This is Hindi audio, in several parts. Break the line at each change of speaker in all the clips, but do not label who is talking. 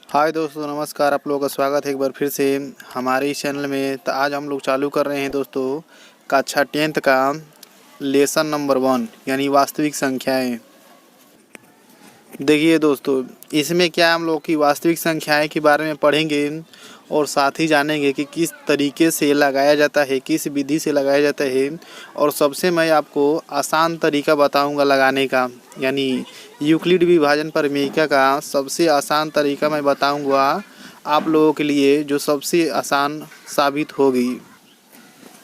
हाय दोस्तों, नमस्कार। आप लोगों का स्वागत है एक बार फिर से हमारे इस चैनल में। तो आज हम लोग चालू कर रहे हैं दोस्तों कक्षा 10th का लेसन नंबर 1 यानी वास्तविक संख्याएं। देखिए दोस्तों, इसमें क्या हम लोग की वास्तविक संख्याएं के बारे में पढ़ेंगे और साथ ही जानेंगे कि किस तरीके से लगाया जाता है, किस विधि से लगाया जाता है। और सबसे मैं आपको आसान तरीका बताऊंगा लगाने का, यानी यूक्लिड विभाजन प्रमेयिका का सबसे आसान तरीका मैं बताऊंगा आप लोगों के लिए, जो सबसे आसान साबित होगी।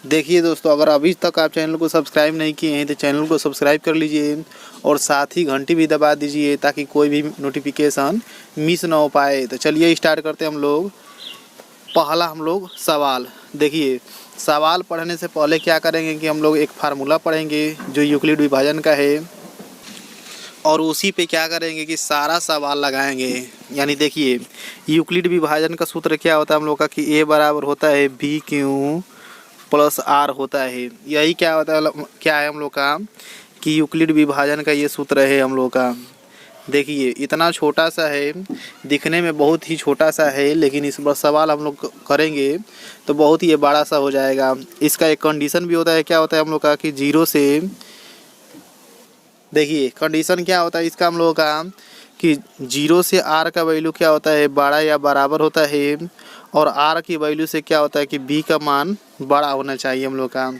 देखिए दोस्तों, अगर अभी तक आप चैनल को सब्सक्राइब नहीं किए हैं तो चैनल को सब्सक्राइब कर लीजिए और साथ ही घंटी भी दबा दीजिए ताकि कोई भी नोटिफिकेशन मिस ना हो पाए। तो चलिए स्टार्ट करते हैं हम लोग। पहला हम लोग सवाल। देखिए, सवाल पढ़ने से पहले क्या करेंगे कि हम लोग एक फार्मूला पढ़ेंगे जो यूक्लिड विभाजन का है, और उसी पे क्या करेंगे कि सारा सवाल लगाएंगे। यानी देखिए, यूक्लिड विभाजन का सूत्र क्या होता है हम लोग का कि ए बराबर होता है बी क्यू प्लस आर होता है। यही क्या होता है, क्या है हम लोग का कि यूक्लिड विभाजन का ये सूत्र है हम लोग का। देखिए, इतना छोटा सा है, दिखने में बहुत ही छोटा सा है, लेकिन इस बार सवाल हम लोग करेंगे तो बहुत ही बड़ा सा हो जाएगा। इसका एक कंडीशन भी होता है, क्या होता है हम लोग का कि जीरो से, देखिए कंडीशन क्या होता है इसका हम लोगों का कि जीरो से आर का वैल्यू क्या होता है, बड़ा या बराबर होता है। और आर की वैल्यू से क्या होता है कि बी का मान बड़ा होना चाहिए हम लोग का।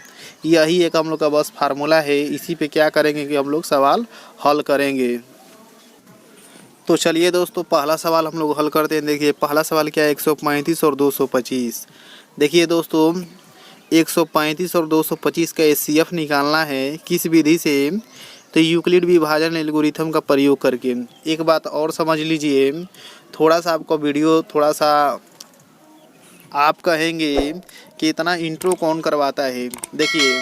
यही एक हम लोग का बस फार्मूला है। इसी पे क्या करेंगे कि हम लोग सवाल हल करेंगे। तो चलिए दोस्तों, पहला सवाल हम लोग हल करते हैं। देखिए, पहला सवाल क्या है, 135 और 225। देखिए दोस्तों, 135 और 225 का एचसीएफ निकालना है किस विधि से, तो यूक्लिड विभाजन एल्गोरिथम का प्रयोग करके। एक बात और समझ लीजिए, थोड़ा सा आपको वीडियो थोड़ा सा आप कहेंगे कि इतना इंट्रो कौन करवाता है। देखिए,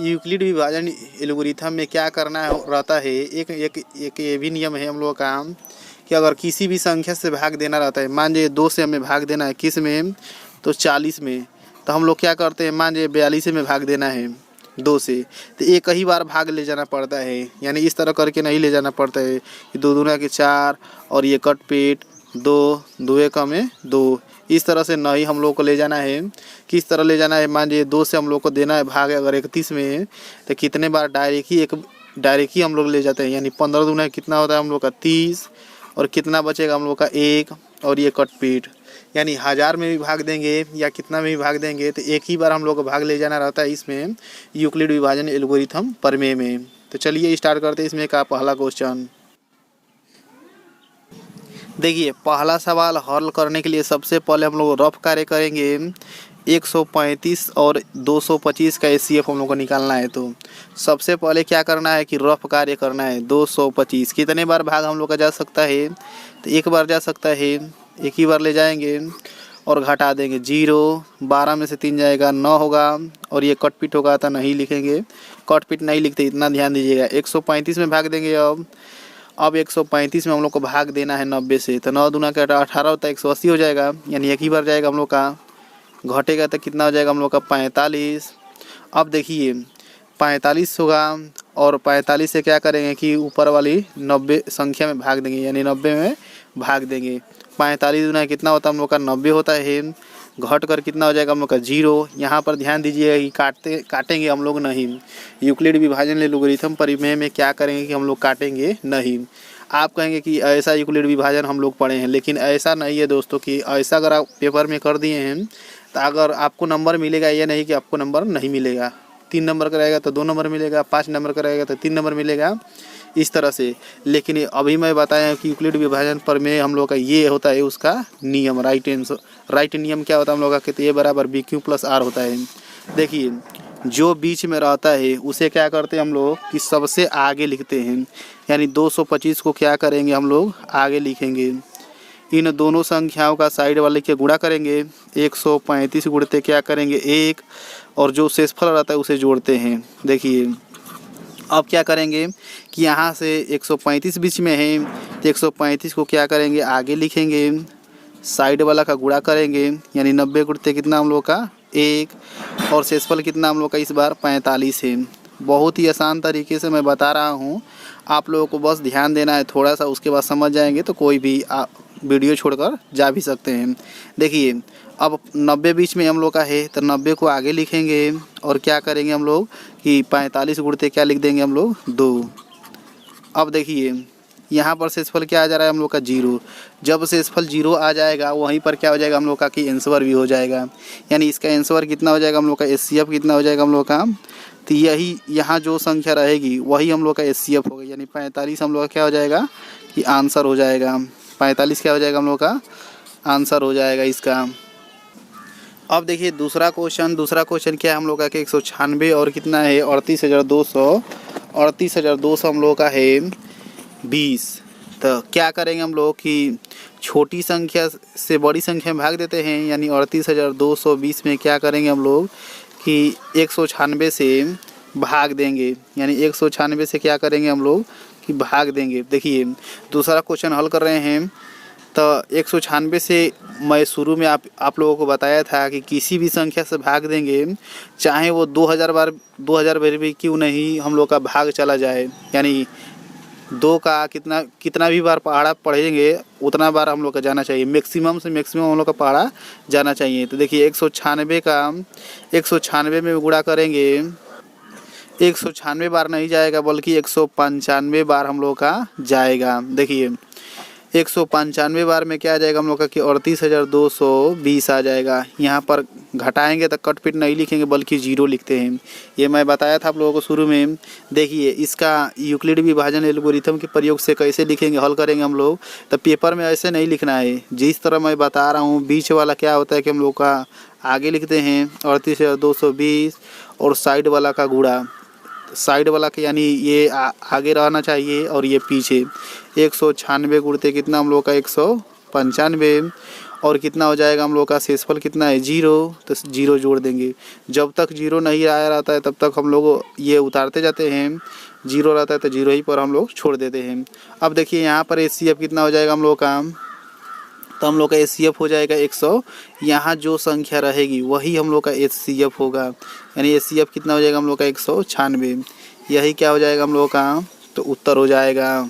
यूक्लिड विभाजन एल्गोरिथम में क्या करना रहता है, एक एक एक ये भी नियम है हम लोग का कि अगर किसी भी संख्या से भाग देना रहता है, मान लीजिए 2 से हमें भाग देना है, किस में, तो 40 में। तो हम लोग क्या करते हैं, मान लीजिए 42 में भाग देना है 2 से, तो एक ही बार भाग ले जाना पड़ता है। यानी इस तरह करके नहीं ले जाना पड़ता है कि 2 दूना के 4 और ये कट पेट 2, 2 एकम में 2, इस तरह से नहीं हम लोग को ले जाना है। किस तरह ले जाना है, मान लीजिए 2 से हम लोग को देना है भाग अगर 31 में, तो कितने बार डायरेक्ट ही हम लोग ले जाते हैं। यानी 15 दूना कितना होता है हम लोग का 30, और कितना बचेगा हम लोग का 1, और ये कट पीट। यानी 1000 में भी भाग देंगे या कितना में भी भाग देंगे तो एक ही बार हम लोग को भाग ले जाना रहता है इसमें, यूक्लिड विभाजन एल्गोरिथम प्रमेय में। तो चलिए स्टार्ट करते हैं इसमें का पहला क्वेश्चन। देखिए, पहला सवाल हल करने के लिए सबसे पहले हम लोग रफ कार्य करेंगे। 135 और 225 का एचसीएफ हम लोग को निकालना है। तो सबसे पहले क्या करना है कि रफ कार्य करना है। 225 कितने बार भाग हम लोग का जा सकता है, तो एक बार जा सकता है, एक ही बार ले जाएंगे और घटा देंगे। 0, 12 में से 3 जाएगा 9 होगा, और ये कटपिट होगा तो नहीं लिखेंगे, कटपिट नहीं लिखते, इतना ध्यान दीजिएगा। 135 में भाग देंगे। अब 135 में हम लोग को भाग देना है 90 से, तो 9 दूना का 18 होता है, 180 हो जाएगा। यानी एक ही बार जाएगा हम लोग का, घटेगा तो कितना हो जाएगा हम लोग का 45। अब देखिए 45 होगा, और 45 से क्या करेंगे कि ऊपर वाली 90 संख्या में भाग देंगे, यानी 90 में भाग देंगे। 45 दूना कितना होता है हम लोग का 90 होता है, घट कर कितना हो जाएगा हम लोग का 0। यहाँ पर ध्यान दीजिए कि काटेंगे हम लोग नहीं। यूक्लिड विभाजन एल्गोरिथम प्रमेय में क्या करेंगे कि हम लोग काटेंगे नहीं। आप कहेंगे कि ऐसा यूक्लिड विभाजन हम लोग पढ़े हैं, लेकिन ऐसा नहीं है दोस्तों कि ऐसा अगर आप पेपर में कर दिए हैं तो अगर आपको नंबर मिलेगा, ये नहीं कि आपको नंबर नहीं मिलेगा। 3 नंबर का रहेगा तो 2 नंबर मिलेगा, 5 नंबर का रहेगा तो 3 नंबर मिलेगा, इस तरह से। लेकिन अभी मैं बताया कि यूक्लिड विभाजन प्रमेय हम लोग का ये होता है उसका नियम, राइट नियम क्या होता है हम लोग का, ए बराबर बी क्यू प्लस आर होता है। देखिए, जो बीच में रहता है उसे क्या करते हैं हम लोग कि सबसे आगे लिखते हैं। यानी 225 को क्या करेंगे हम लोग आगे लिखेंगे। इन दोनों संख्याओं का साइड वाले के गुणा करेंगे। 135 गुणते क्या करेंगे 1, और जो शेषफल रहता है उसे जोड़ते हैं। देखिए, अब क्या करेंगे कि यहाँ से 135 बीच में है, तो 135 को क्या करेंगे आगे लिखेंगे, साइड वाला का गुणा करेंगे। यानी 90 गुणते कितना हम लोग का 1, और शेषफल कितना हम लोग का इस बार 45 है। बहुत ही आसान तरीके से मैं बता रहा हूँ, आप लोगों को बस ध्यान देना है थोड़ा सा, उसके बाद समझ जाएंगे तो कोई भी वीडियो छोड़कर जा भी सकते हैं। देखिए अब 90 बीच में हम लोग का है तो 90 को आगे लिखेंगे और क्या करेंगे हम लोग कि 45 गुणते क्या लिख देंगे हम लोग 2। अब देखिए यहाँ पर शेषफल क्या आ जा रहा है हम लोग का 0। जब शेषफल 0 आ जाएगा वहीं पर क्या हो जाएगा हम लोग का कि आंसर भी हो जाएगा। यानी इसका आंसर कितना हो जाएगा हम लोग का HCF कितना हो जाएगा हम लोग का। तो यही यहाँ जो संख्या रहेगी वही हम लोग का HCF होगा। यानी 45 हम लोग का क्या हो जाएगा कि आंसर हो जाएगा। 45 क्या हो जाएगा हम लोग का आंसर हो जाएगा इसका। अब देखिए दूसरा क्वेश्चन क्या है हम लोग का कि 196 और कितना है 38,200 हम लोग का है 20। तो क्या करेंगे हम लोग कि छोटी संख्या से बड़ी संख्या में भाग देते हैं। यानी 38,220 में क्या करेंगे हम लोग कि 196 से भाग देंगे। यानी 196 से क्या करेंगे हम लोग कि भाग देंगे। देखिए दूसरा क्वेश्चन हल कर रहे हैं तो 196 से मैं शुरू में आप लोगों को बताया था कि किसी भी संख्या से भाग देंगे चाहे वो 2000 बार भी क्यों नहीं हम लोग का भाग चला जाए। यानी 2 का कितना भी बार पहाड़ा पढ़ेंगे उतना बार हम लोग का जाना चाहिए। मैक्सिमम से मैक्सिमम हम लोग का पहाड़ा जाना चाहिए। तो देखिए 196 में गुणा करेंगे 196 बार नहीं जाएगा बल्कि 195 बार हम लोग का जाएगा। देखिए 195 बार में क्या आ जाएगा हम लोग का कि 38,220 आ जाएगा। यहाँ पर घटाएंगे तो कट पिट नहीं लिखेंगे बल्कि 0 लिखते हैं। ये मैं बताया था आप लोगों को शुरू में। देखिए इसका यूक्लिड विभाजन एल्गोरिथम के प्रयोग से कैसे लिखेंगे हल करेंगे हम लोग। तो पेपर में ऐसे नहीं लिखना है जिस तरह मैं बता रहा हूँ। बीच वाला क्या होता है कि हम लोग का आगे लिखते हैं 38,220 और साइड वाला का गुणा। साइड वाला के यानी ये आगे रहना चाहिए और ये पीछे। 196 गुणते कितना हम लोग का 195 और कितना हो जाएगा हम लोग का शेषफल कितना है 0। तो 0 जोड़ देंगे। जब तक 0 नहीं आया रहता है तब तक हम लोग ये उतारते जाते हैं। 0 रहता है तो 0 ही पर हम लोग छोड़ देते हैं। अब देखिए यहाँ पर HCF कितना हो जाएगा हम लोग का। तो हम लोग का HCF हो जाएगा 100। यहाँ जो संख्या रहेगी वही हम लोग का HCF होगा। यानी HCF कितना हो जाएगा हम लोग का 196। यही क्या हो जाएगा हम लोग का तो उत्तर हो जाएगा।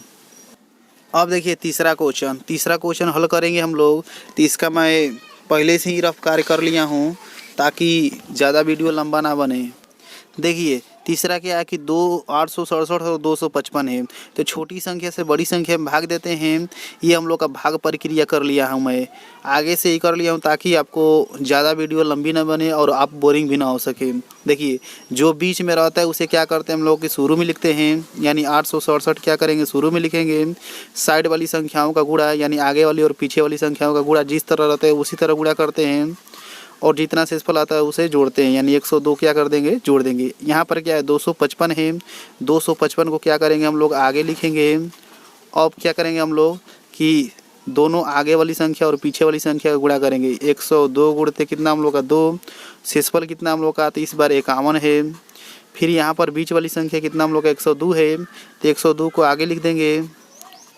अब देखिए तीसरा क्वेश्चन हल करेंगे हम लोग। तो इसका मैं पहले से ही रफ कार्य कर लिया हूँ ताकि ज़्यादा वीडियो लंबा ना बने। देखिए तीसरा क्या है कि 867 और 255 है। तो छोटी संख्या से बड़ी संख्या में भाग देते हैं। ये हम लोग का भाग प्रक्रिया कर लिया हूँ मैं आगे से ही कर लिया हूँ ताकि आपको ज़्यादा वीडियो लंबी ना बने और आप बोरिंग भी ना हो सके। देखिए जो बीच में रहता है उसे क्या करते हैं हम लोग कि शुरू में लिखते हैं। यानी 867 क्या करेंगे शुरू में लिखेंगे। साइड वाली संख्याओं का गुणा यानी आगे वाली और पीछे वाली संख्याओं का गुणा जिस तरह रहता है उसी तरह गुणा करते हैं और जितना शेषफल आता है उसे जोड़ते हैं। यानी 102 क्या कर देंगे जोड़ देंगे। यहाँ पर क्या है 255 है। 255 को क्या करेंगे हम लोग आगे लिखेंगे। अब क्या करेंगे हम लोग कि दोनों आगे वाली संख्या और पीछे वाली संख्या का गुणा करेंगे। 102 गुणते कितना हम लोग का 2। शेषफल कितना हम लोग का तो इस बार 51 है। फिर यहाँ पर बीच वाली संख्या कितना हम लोग का 102 है। तो 102 को आगे लिख देंगे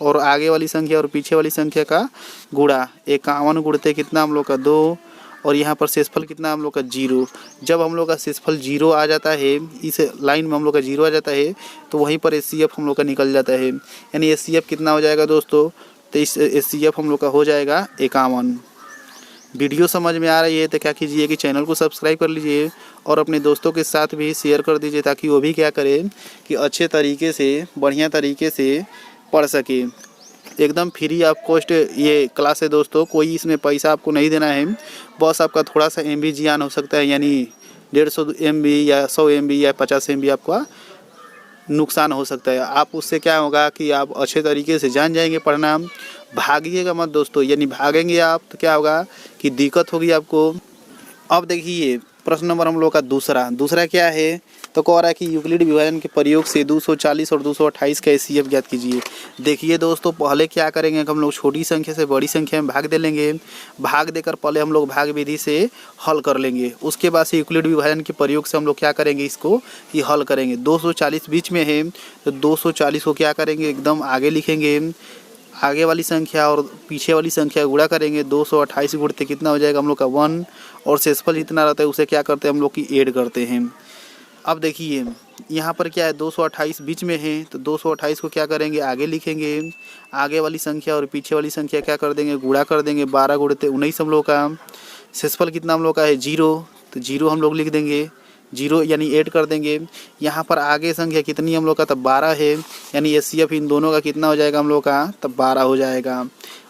और आगे वाली संख्या और पीछे वाली संख्या का गुणा। 51 गुणते कितना हम लोग का 2 और यहाँ पर शेषफल कितना हम लोग का 0। जब हम लोग का शेषफल 0 आ जाता है इस लाइन में हम लोग का 0 आ जाता है तो वहीं पर HCF हम लोग का निकल जाता है। यानी HCF कितना हो जाएगा दोस्तों तो इस HCF हम लोग का हो जाएगा 51। वीडियो समझ में आ रही है तो क्या कीजिए कि चैनल को सब्सक्राइब कर लीजिए और अपने दोस्तों के साथ भी शेयर कर दीजिए ताकि वो भी क्या करें कि अच्छे तरीके से बढ़िया तरीके से पढ़ सके। एकदम फ्री ऑफ कॉस्ट ये क्लास है दोस्तों। कोई इसमें पैसा आपको नहीं देना है। बस आपका थोड़ा सा MB जियान हो सकता है। यानी 150 MB या 100 MB या 50 MB आपका नुकसान हो सकता है। आप उससे क्या होगा कि आप अच्छे तरीके से जान जाएंगे पढ़ना। भागिएगा मत दोस्तों। यानी भागेंगे आप तो क्या होगा कि दिक्कत होगी आपको। अब देखिए प्रश्न नंबर हम लोग का दूसरा क्या है तो कह रहा है कि यूक्लिड विभाजन के प्रयोग से 240 और 228 का HCF ज्ञात कीजिए। देखिए दोस्तों पहले क्या करेंगे कि हम लोग छोटी संख्या से बड़ी संख्या में भाग दे लेंगे। भाग देकर पहले हम लोग भाग विधि से हल कर लेंगे। उसके बाद से यूक्लिड विभाजन के प्रयोग से हम लोग क्या करेंगे इसको कि हल करेंगे। 240 बीच में है तो 240 को क्या करेंगे एकदम आगे लिखेंगे। आगे वाली संख्या और पीछे वाली संख्या गुणा करेंगे। 228 गुणते कितना हो जाएगा हम लोग का 1 और शेषफल जितना रहता है उसे क्या करते हैं हम लोग की ऐड करते हैं। अब देखिए यहाँ पर क्या है 228 बीच में है, तो 228 को क्या करेंगे आगे लिखेंगे। आगे वाली संख्या और पीछे वाली संख्या क्या कर देंगे गुणा कर देंगे। 12 गुणते 19 हम लोग का। शेषफल कितना हम लोग का है 0, तो 0 हम लोग लिख देंगे। 0 यानी ऐड कर देंगे। यहाँ पर आगे संख्या कितनी हम लोग का, तब 12 है, यानी एचसीएफ इन दोनों का कितना हो जाएगा हम लोग का, तब 12 हो जाएगा।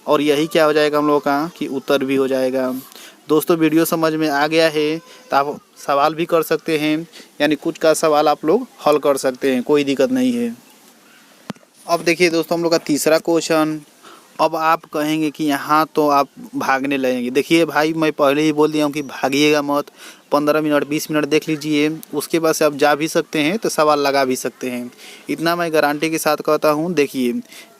और यही क्या हो जाएगा हम लोग का कि उत्तर भी हो जाएगा। दोस्तों वीडियो समझ में आ गया है तो आप सवाल भी कर सकते हैं, यानी कुछ का सवाल आप लोग हल कर सकते हैं, कोई दिक्कत नहीं है। अब देखिए दोस्तों हम लोग का तीसरा क्वेश्चन। अब आप कहेंगे कि यहाँ तो आप भागने लगेंगे। देखिए भाई मैं पहले ही बोल दिया हूँ कि भागिएगा मत। 15 मिनट 20 मिनट देख लीजिए, उसके बाद से आप जा भी सकते हैं तो सवाल लगा भी सकते हैं, इतना मैं गारंटी के साथ कहता हूँ। देखिए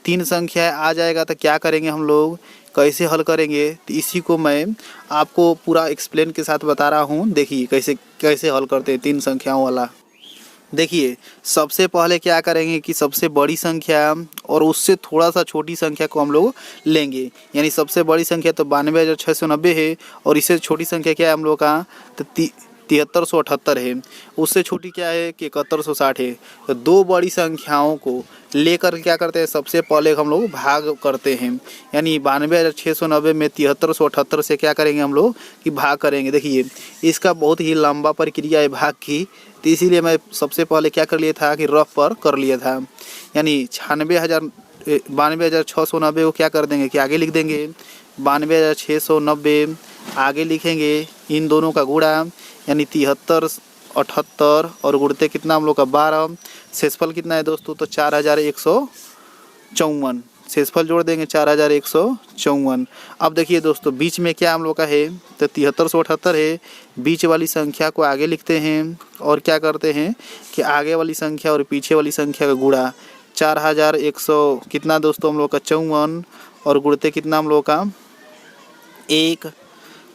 3 संख्या आ जाएगा तो क्या करेंगे हम लोग, कैसे हल करेंगे, तो इसी को मैं आपको पूरा एक्सप्लेन के साथ बता रहा हूँ। देखिए कैसे कैसे हल करते हैं 3 संख्याओं वाला। देखिए सबसे पहले क्या करेंगे कि सबसे बड़ी संख्या और उससे थोड़ा सा छोटी संख्या को हम लोग लेंगे। यानी सबसे बड़ी संख्या तो 92,690 है, और इससे छोटी संख्या क्या है हम लोग का, तो 7378 है। उससे छोटी क्या है कि 7160 है। तो 2 बड़ी संख्याओं को लेकर क्या करते हैं, सबसे पहले हम लोग भाग करते हैं। यानी 92,690 में 7378 से क्या करेंगे हम लोग कि भाग करेंगे। देखिए इसका बहुत ही लंबा प्रक्रिया है भाग की, तो इसीलिए मैं सबसे पहले क्या कर लिया था कि रफ पर कर लिया था। यानी 92,690 को क्या कर देंगे कि आगे लिख देंगे। 92,690 आगे लिखेंगे, इन दोनों का गुणा यानी 7378 और गुणते कितना हम लोग का 12। शेषफल कितना है दोस्तों, तो 4154। शेषफल जोड़ देंगे 4154। अब देखिए दोस्तों बीच में क्या हम लोग का है, तो 7378 है। बीच वाली संख्या को आगे लिखते हैं और क्या करते हैं कि आगे वाली संख्या और पीछे वाली संख्या का गुणा 4100 कितना दोस्तों हम लोग का 54, और गुणते कितना हम लोग का 1,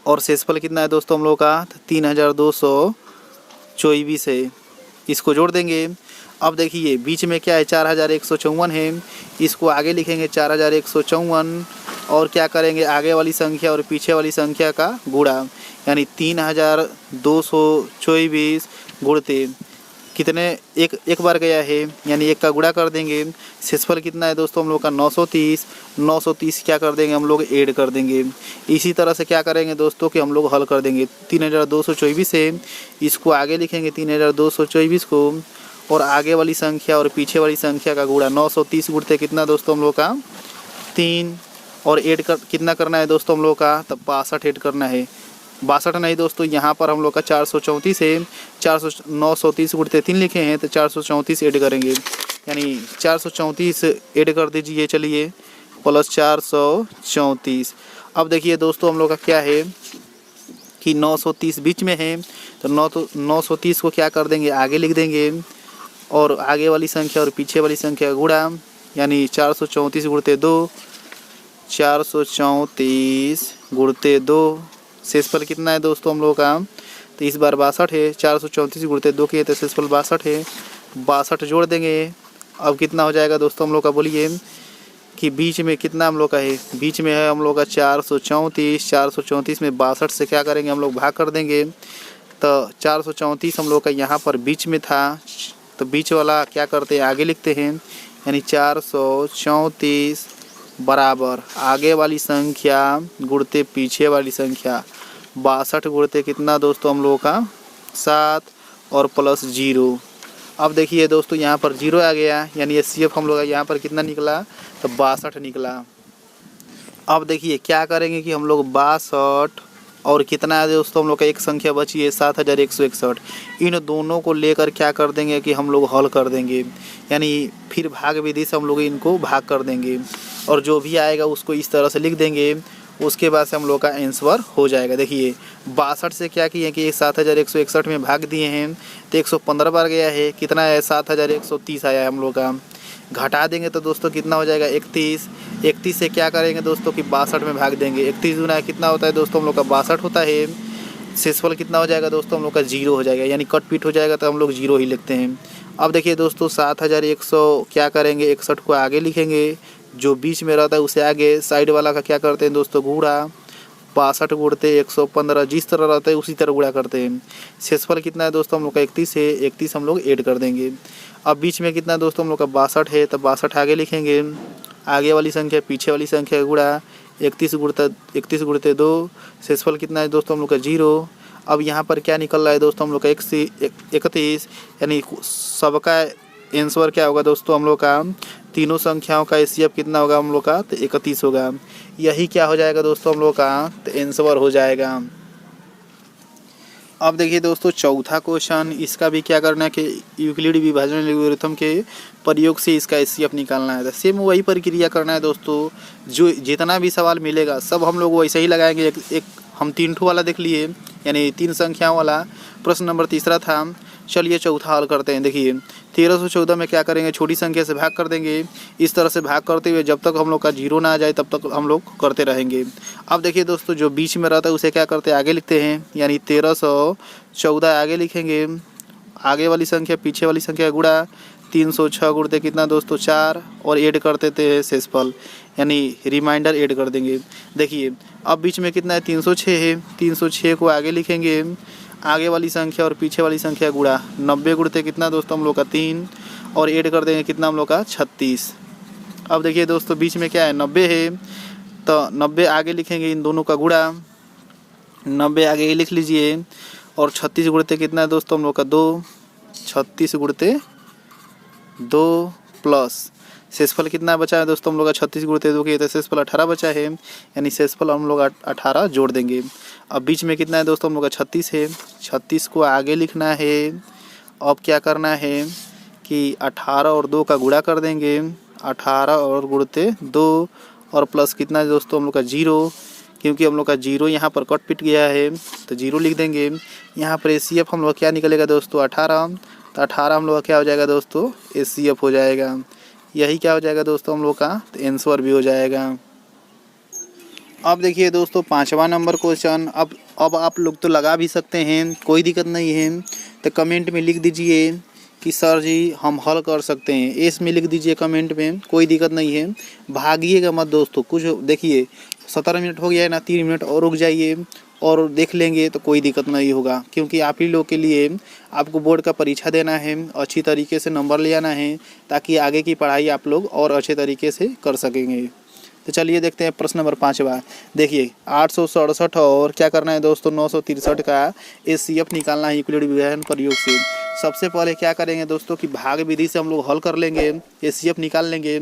और शेषफल कितना है दोस्तों हम लोग का 3224 है। इसको जोड़ देंगे। अब देखिए बीच में क्या है 4154 है, इसको आगे लिखेंगे 4154, और क्या करेंगे आगे वाली संख्या और पीछे वाली संख्या का गुणा यानी 3224 गुणते कितने एक बार गया है, यानी 1 का गुणा कर देंगे। शेषफल कितना है दोस्तों हम लोग का 930। 930 क्या कर देंगे हम लोग ऐड कर देंगे। इसी तरह से क्या करेंगे दोस्तों कि हम लोग हल कर देंगे। 3224 है, इसको आगे लिखेंगे 3224 को, और आगे वाली संख्या और पीछे वाली संख्या का गुणा 930 गुणते कितना दोस्तों हम लोग का 3, और ऐड कर कितना करना है दोस्तों हम लोग का, तब 62 ऐड करना है। 62 नहीं दोस्तों, यहाँ पर हम लोग का 434 है। 930 गुणते 3 लिखे हैं, तो 434 ऐड करेंगे, यानी 434 ऐड कर दीजिए चलिए, प्लस 434। अब देखिए दोस्तों हम लोग का क्या है कि 930 बीच में है, तो 930 को क्या कर देंगे आगे लिख देंगे, और आगे वाली संख्या और पीछे वाली संख्या का गुणा यानी 434 गुणते 2, 434 गुणते 2। शेषफल कितना है दोस्तों हम लोग का, तो इस बार 62 है। 434 गुणते 2 के, तो शेषफल 62 है। 62 जोड़ देंगे। अब कितना हो जाएगा दोस्तों हम लोग का, बोलिए कि बीच में कितना हम लोग का है, बीच में है हम लोग का 434। 434 में 62 से क्या करेंगे हम लोग भाग कर देंगे, तो 434 हम लोग का यहाँ पर बीच में था, तो बीच वाला क्या करते हैं आगे लिखते हैं, यानी 434 बराबर आगे वाली संख्या गुणते पीछे वाली संख्या 62 गुणते कितना दोस्तों हम लोगों का 7 और प्लस 0। अब देखिए दोस्तों यहाँ पर 0 आ गया, यानी एचसीएफ हम लोग का यहाँ पर कितना निकला, तो 62 निकला। अब देखिए क्या करेंगे कि हम लोग 62 और कितना है दोस्तों हम लोग का एक संख्या बची है 7161, इन दोनों को लेकर क्या कर देंगे कि हम लोग हल कर देंगे, यानी फिर भाग विधि से हम लोग इनको भाग कर देंगे, और जो भी आएगा उसको इस तरह से लिख देंगे। उसके बाद से हम लोग का आंसर हो जाएगा। देखिए 62 से क्या किए कि 7161 में भाग दिए हैं, तो 115 बार गया है, कितना है 7130 आया है हम लोग का। घटा देंगे तो दोस्तों कितना हो जाएगा 31। 31 से क्या करेंगे दोस्तों कि 62 में भाग देंगे। 31 गुना कितना होता है दोस्तों हम लोग का 62 होता है। शेषफल कितना हो जाएगा दोस्तों हम लोग का 0 हो जाएगा, यानी कट पीट हो जाएगा, तो हम लोग 0 ही लिखते हैं। अब देखिए दोस्तों 7100 क्या करेंगे 61 को आगे लिखेंगे, जो बीच में रहता है उसे आगे, साइड वाला का क्या करते हैं दोस्तों गुणा, 62 गुणते 115 जिस तरह रहता है उसी तरह गुणा करते हैं। शेषफल कितना है दोस्तों हम लोग का 31 है, 31 हम लोग ऐड कर देंगे। अब बीच में कितना है दोस्तों हम लोग का 62 है, तो 62 आगे लिखेंगे, आगे वाली संख्या पीछे वाली संख्या का गुणा 31 गुणते 2, शेषफल कितना है दोस्तों हम लोग का 0। अब यहाँ पर क्या निकल रहा है दोस्तों हम लोग का 31, यानी सबका आंसर क्या होगा दोस्तों हम लोग का, तीनों संख्याओं का एचसीएफ कितना होगा हम लोग का, तो 31 होगा। यही क्या हो जाएगा दोस्तों हम लोग का, तो आंसर हो जाएगा। अब देखिए दोस्तों चौथा क्वेश्चन, इसका भी क्या करना है कि यूक्लिड विभाजन एल्गोरिथम के प्रयोग से इसका एचसीएफ निकालना है। सेम वही प्रक्रिया करना है दोस्तों, जो जितना भी सवाल मिलेगा सब हम लोग वैसे ही लगाएंगे। एक हम 3 ठो वाला देख लिए, यानी 3 संख्याओं वाला प्रश्न नंबर तीसरा था। चलिए चौथा हल करते हैं। देखिए 1314 में क्या करेंगे, छोटी संख्या से भाग कर देंगे। इस तरह से भाग करते हुए जब तक हम लोग का 0 ना आ जाए तब तक हम लोग करते रहेंगे। अब देखिए दोस्तों जो बीच में रहता है उसे क्या करते हैं, आगे लिखते हैं, यानी 1314 आगे लिखेंगे, आगे वाली संख्या पीछे वाली संख्या गुणा 306 गुणते कितना दोस्तों 4, और ऐड करते थे शेषफल, यानी रिमाइंडर ऐड कर देंगे। देखिए अब बीच में कितना है 306 है, 306 को आगे लिखेंगे, आगे वाली संख्या और पीछे वाली संख्या गुणा 90 गुणते कितना दोस्तों हम लोग का 3, और ऐड कर देंगे कितना हम लोग का 36। अब देखिए दोस्तों बीच में क्या है 90 है, तो 90 आगे लिखेंगे, इन दोनों का गुणा 90 आगे लिख लीजिए, और 36 गुणते कितना है दोस्तों हम लोग का 2, 36 गुणते 2 प्लस शेषफल कितना बचा है दोस्तों हम लोग का 36 गुणते 2 के, तो शेषफल 18 बचा है, यानी शेषफल हम लोग 18 जोड़ देंगे। अब बीच में कितना है दोस्तों हम लोग का 36 है, 36 को आगे लिखना है। अब क्या करना है कि 18 और 2 का गुणा कर देंगे, 18 और गुणते 2, और प्लस कितना है दोस्तों हम लोग का 0, क्योंकि हम लोग का 0 यहाँ पर कट पिट गया है तो 0 लिख देंगे। यहाँ पर एचसीएफ हम लोग क्या निकलेगा दोस्तों 18, तो 18 हम लोग का क्या हो जाएगा दोस्तों एचसीएफ हो जाएगा। यही क्या हो जाएगा दोस्तों हम लोग का, तो आंसर भी हो जाएगा। अब देखिए दोस्तों 5वां नंबर क्वेश्चन। अब आप लोग तो लगा भी सकते हैं, कोई दिक्कत नहीं है, तो कमेंट में लिख दीजिए कि सर जी हम हल कर सकते हैं, एस में लिख दीजिए कमेंट में, कोई दिक्कत नहीं है। भागिएगा मत दोस्तों, कुछ देखिए 17 मिनट हो गया है ना, 3 मिनट और रुक जाइए और देख लेंगे तो कोई दिक्कत नहीं होगा, क्योंकि आप ही लोग के लिए आपको बोर्ड का परीक्षा देना है, अच्छी तरीके से नंबर ले आना है, ताकि आगे की पढ़ाई आप लोग और अच्छे तरीके से कर सकेंगे। तो चलिए देखते हैं प्रश्न नंबर 5वां। देखिए 867 और क्या करना है दोस्तों 963 का एचसीएफ निकालना है यूक्लिड विभाजन प्रयोग से। सबसे पहले क्या करेंगे दोस्तों कि भाग विधि से हम लोग हल कर लेंगे, एचसीएफ निकाल लेंगे।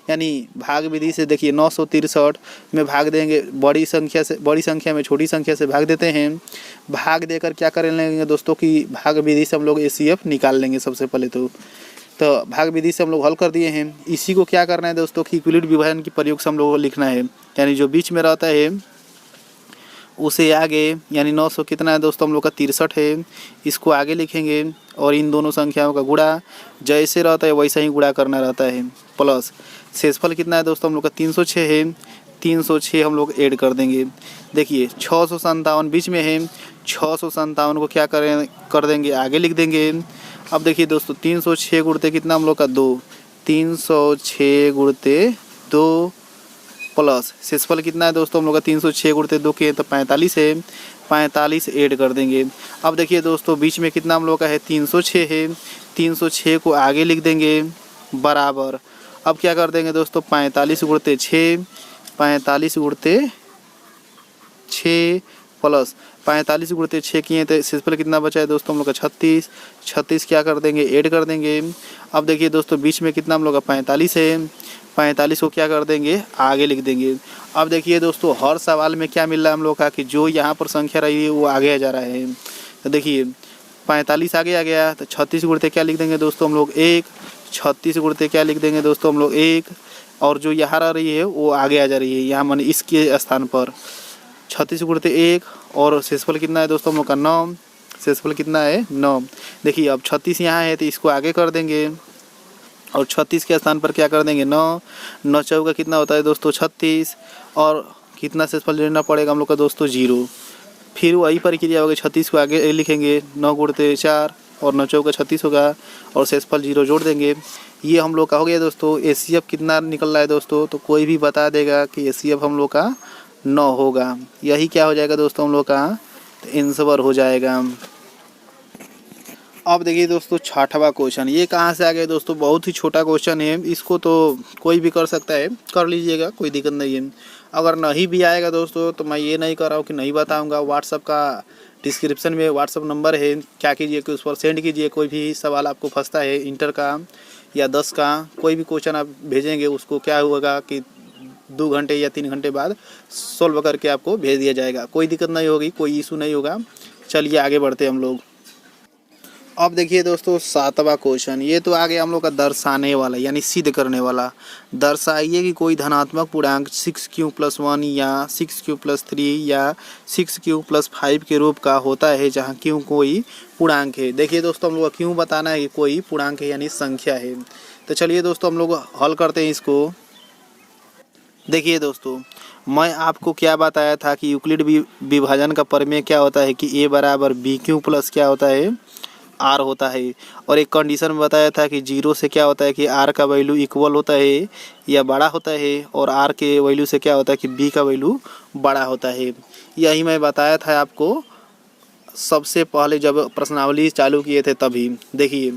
यानी भाग विधि से देखिए 963 में भाग देंगे, बड़ी संख्या में छोटी संख्या से भाग देते हैं। भाग देकर क्या कर लेंगे दोस्तों कि भाग विधि से हम लोग एचसीएफ निकाल लेंगे। सबसे पहले तो भाग विधि से हम लोग हल कर दिए हैं। इसी को क्या करना है दोस्तों कि यूक्लिड विभाजन की प्रयोग से हम लोग को लिखना है, यानी जो बीच में रहता है उसे आगे, यानी 900 कितना है दोस्तों हम लोग का 63 है, इसको आगे लिखेंगे, और इन दोनों संख्याओं का गुणा जैसे रहता है वैसा ही गुणा करना रहता है, प्लस शेषफल कितना है दोस्तों हम लोग का 306 है, 306 हम लोग ऐड कर देंगे। देखिए 657 बीच में है, 657 को क्या कर देंगे आगे लिख देंगे। अब देखिए दोस्तों 306 गुणते कितना हम लोग का 2, 306 गुणते 2 प्लस शेषफल कितना है दोस्तों हम लोग का 306 गुणते 2 के, तो 45 है, 45 ऐड कर देंगे। अब देखिए दोस्तों बीच में कितना हम लोग का है 306 है, 306 को आगे लिख देंगे बराबर। अब क्या कर देंगे दोस्तों 45 गुणते 6, 45 गुणते 6 प्लस 45 गुणते 6 किए तो शेषफल कितना बचा है दोस्तों हम लोग का 36, 36 क्या कर देंगे ऐड कर देंगे। अब देखिए दोस्तों बीच में कितना हम लोग का 45 है, 45 को क्या कर देंगे आगे लिख देंगे। अब देखिए दोस्तों हर सवाल में क्या मिल रहा है हम लोग का कि जो यहाँ पर संख्या रही है वो आगे जा रहा है। तो देखिए 45 आगे आ गया, तो 36 गुणते क्या लिख देंगे दोस्तों हम लोग 1, 36 गुणते क्या लिख देंगे दोस्तों हम लोग 1, और जो यहाँ रह रही है वो आगे आ जा रही है, यहाँ माने इसके स्थान पर 36 गुणते 1, और शेषफल कितना है दोस्तों हम लोग का 9, शेषफल कितना है 9। देखिए अब 36 यहाँ है तो इसको आगे कर देंगे, और 36 के स्थान पर क्या कर देंगे 9, 9 चौका कितना होता है दोस्तों 36, और कितना शेषफल जोड़ना पड़ेगा हम लोग का दोस्तों 0। फिर वही प्रक्रिया होगी, 36 को आगे लिखेंगे, 9 गुणते 4 और 9 चौका 36 होगा, और शेषफल 0 जोड़ देंगे। ये हम लोग का हो गया दोस्तों। एचसीएफ कितना निकल रहा है दोस्तों, तो कोई भी बता देगा कि एचसीएफ हम लोग का 9 होगा। यही क्या हो जाएगा दोस्तों हम लोग का आंसर हो जाएगा। अब देखिए दोस्तों 6वां क्वेश्चन, ये कहाँ से आ गया दोस्तों, बहुत ही छोटा क्वेश्चन है, इसको तो कोई भी कर सकता है, कर लीजिएगा, कोई दिक्कत नहीं है। अगर नहीं भी आएगा दोस्तों तो मैं ये नहीं कर रहा हूँ कि नहीं बताऊँगा, व्हाट्सअप का डिस्क्रिप्शन में व्हाट्सअप नंबर है, क्या कीजिए कि उस पर सेंड कीजिए। कोई भी सवाल आपको फंसता है इंटर का या 10 का, कोई भी क्वेश्चन आप भेजेंगे उसको क्या होगा कि 2 घंटे या 3 घंटे बाद सोल्व करके आपको भेज दिया जाएगा। कोई दिक्कत नहीं होगी, कोई इशू नहीं होगा। चलिए आगे बढ़ते हम लोग। अब देखिए दोस्तों 7वां क्वेश्चन, ये तो आ गया हम लोग का दर्शाने वाला यानी सिद्ध करने वाला। दर्शाइए कि कोई धनात्मक पूर्णांक 6q+1 या 6q+3 या 6q+5 के रूप का होता है जहाँ q कोई पूर्णांक है। देखिए दोस्तों हम लोग को क्यों बताना है कि कोई पूर्णांक है यानी संख्या है। तो चलिए दोस्तों हम लोग हल करते हैं इसको। देखिए दोस्तों मैं आपको क्या बताया था कि यूक्लिड विभाजन का प्रमेय क्या होता है कि a बराबर bq प्लस क्या होता है r होता है। और एक कंडीशन में बताया था कि 0 से क्या होता है कि r का वैल्यू इक्वल होता है या बड़ा होता है, और r के वैल्यू से क्या होता है कि b का वैल्यू बड़ा होता है। यही मैं बताया था आपको सबसे पहले जब प्रश्नावली चालू किए थे तभी। देखिए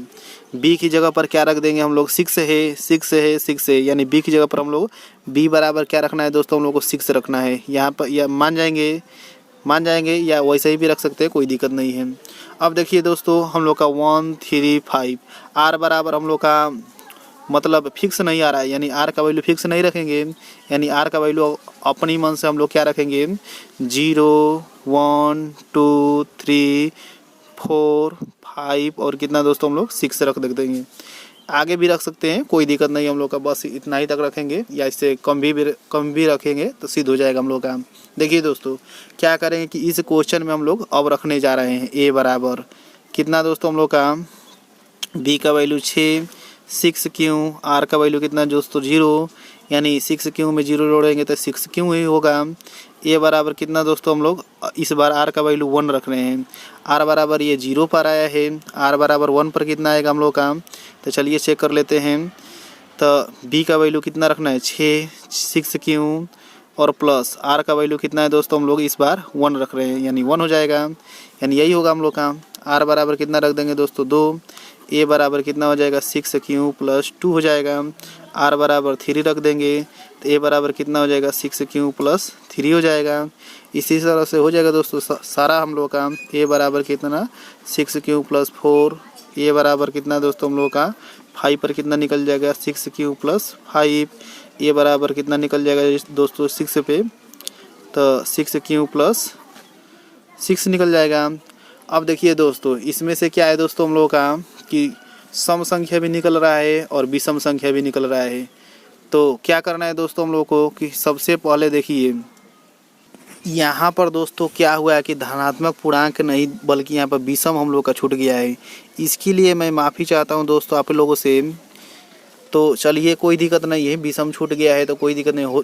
b की जगह पर क्या रख देंगे हम लोग, 6 है 6 है 6 है, यानी b की जगह पर हम लोग b बराबर क्या रखना है दोस्तों, हम लोग को 6 रखना है। यहाँ पर या मान जाएंगे या वैसे ही भी रख सकते हैं, कोई दिक्कत नहीं है। अब देखिए दोस्तों हम लोग का 1 3 5 r बराबर हम लोग का मतलब फिक्स नहीं आ रहा है, यानी r का वैल्यू फिक्स नहीं रखेंगे, यानी r का वैल्यू अपनी मन से हम लोग क्या रखेंगे 0 1 2 3 4 5 और कितना दोस्तों हम लोग 6 रख देंगे। आगे भी रख सकते हैं, कोई दिक्कत नहीं हम लोग का, बस इतना ही तक रखेंगे, या इससे कम भी रखेंगे तो सिद्ध हो जाएगा हम लोग का। देखिए दोस्तों क्या करेंगे कि इस क्वेश्चन में हम लोग अब रखने जा रहे हैं a बराबर कितना दोस्तों हम लोग का b का वैल्यू 6 6q, r का वैल्यू कितना दोस्तों 0, यानी 6q में 0 जोड़ेंगे तो 6q ही होगा। a बराबर कितना दोस्तों हम लोग इस बार r का वैल्यू 1 रख रहे हैं, r बराबर ये 0 पर आया है, r बराबर 1 पर कितना आएगा हम लोग का, तो चलिए चेक कर लेते हैं। तो b का वैल्यू कितना रखना है 6 6q और प्लस r का वैल्यू कितना है दोस्तों हम लोग इस बार 1 रख रहे हैं, यानी 1 हो जाएगा, यानी यही होगा हम लोग का। r बराबर कितना रख देंगे दोस्तों 2, a बराबर कितना हो जाएगा 6q प्लस 2 हो जाएगा, r बराबर 3 रख देंगे तो a बराबर कितना हो जाएगा 6q प्लस 3 हो जाएगा। इसी तरह से हो जाएगा दोस्तों सारा हम लोग का। a बराबर कितना 6q प्लस 4, a बराबर कितना दोस्तों हम लोग का 5 पर कितना निकल जाएगा 6q प्लस 5, a बराबर कितना निकल जाएगा दोस्तों 6 पे, तो 6q प्लस 6 निकल जाएगा। अब देखिए दोस्तों इसमें से क्या है दोस्तों हम लोग का कि सम संख्या भी निकल रहा है और विषम संख्या भी निकल रहा है। तो क्या करना है दोस्तों हम लोग को कि सबसे पहले देखिए यहाँ पर दोस्तों क्या हुआ है कि धनात्मक पूर्णांक नहीं बल्कि यहाँ पर विषम हम लोग का छूट गया है। इसके लिए मैं माफ़ी चाहता हूँ दोस्तों आप लोगों से। तो चलिए कोई दिक्कत नहीं है, विषम छूट गया है तो कोई दिक्कत नहीं,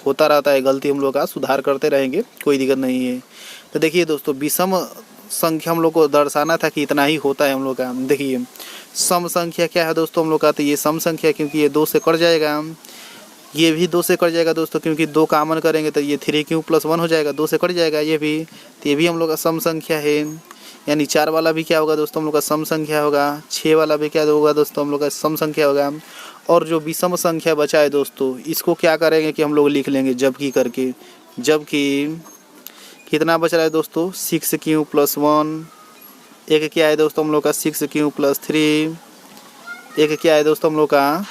होता रहता है, गलती हम लोग का सुधार करते रहेंगे, कोई दिक्कत नहीं है। तो देखिए दोस्तों विषम संख्या हम लोग को दर्शाना था कि इतना ही होता है हम लोग का। देखिए सम संख्या क्या है दोस्तों हम लोग का, तो ये सम संख्या क्योंकि ये 2 से कट जाएगा, ये भी 2 से कट जाएगा दोस्तों, क्योंकि 2 कॉमन करेंगे तो ये 3q प्लस 1 हो जाएगा, 2 से कट जाएगा ये भी, तो ये भी हम लोग का सम संख्या है। यानी 4 वाला भी क्या होगा दोस्तों हम लोग का सम संख्या होगा, 6 वाला भी क्या होगा दोस्तों हम लोग का सम संख्या होगा। और जो विषम संख्या बचा है दोस्तों इसको क्या करेंगे कि हम लोग लिख लेंगे जबकि करके। जबकि कितना बच रहा है दोस्तों 6q प्लस 1, एक क्या है दोस्तों हम लोग का 6q प्लस 3, एक क्या है दोस्तों हम लोग का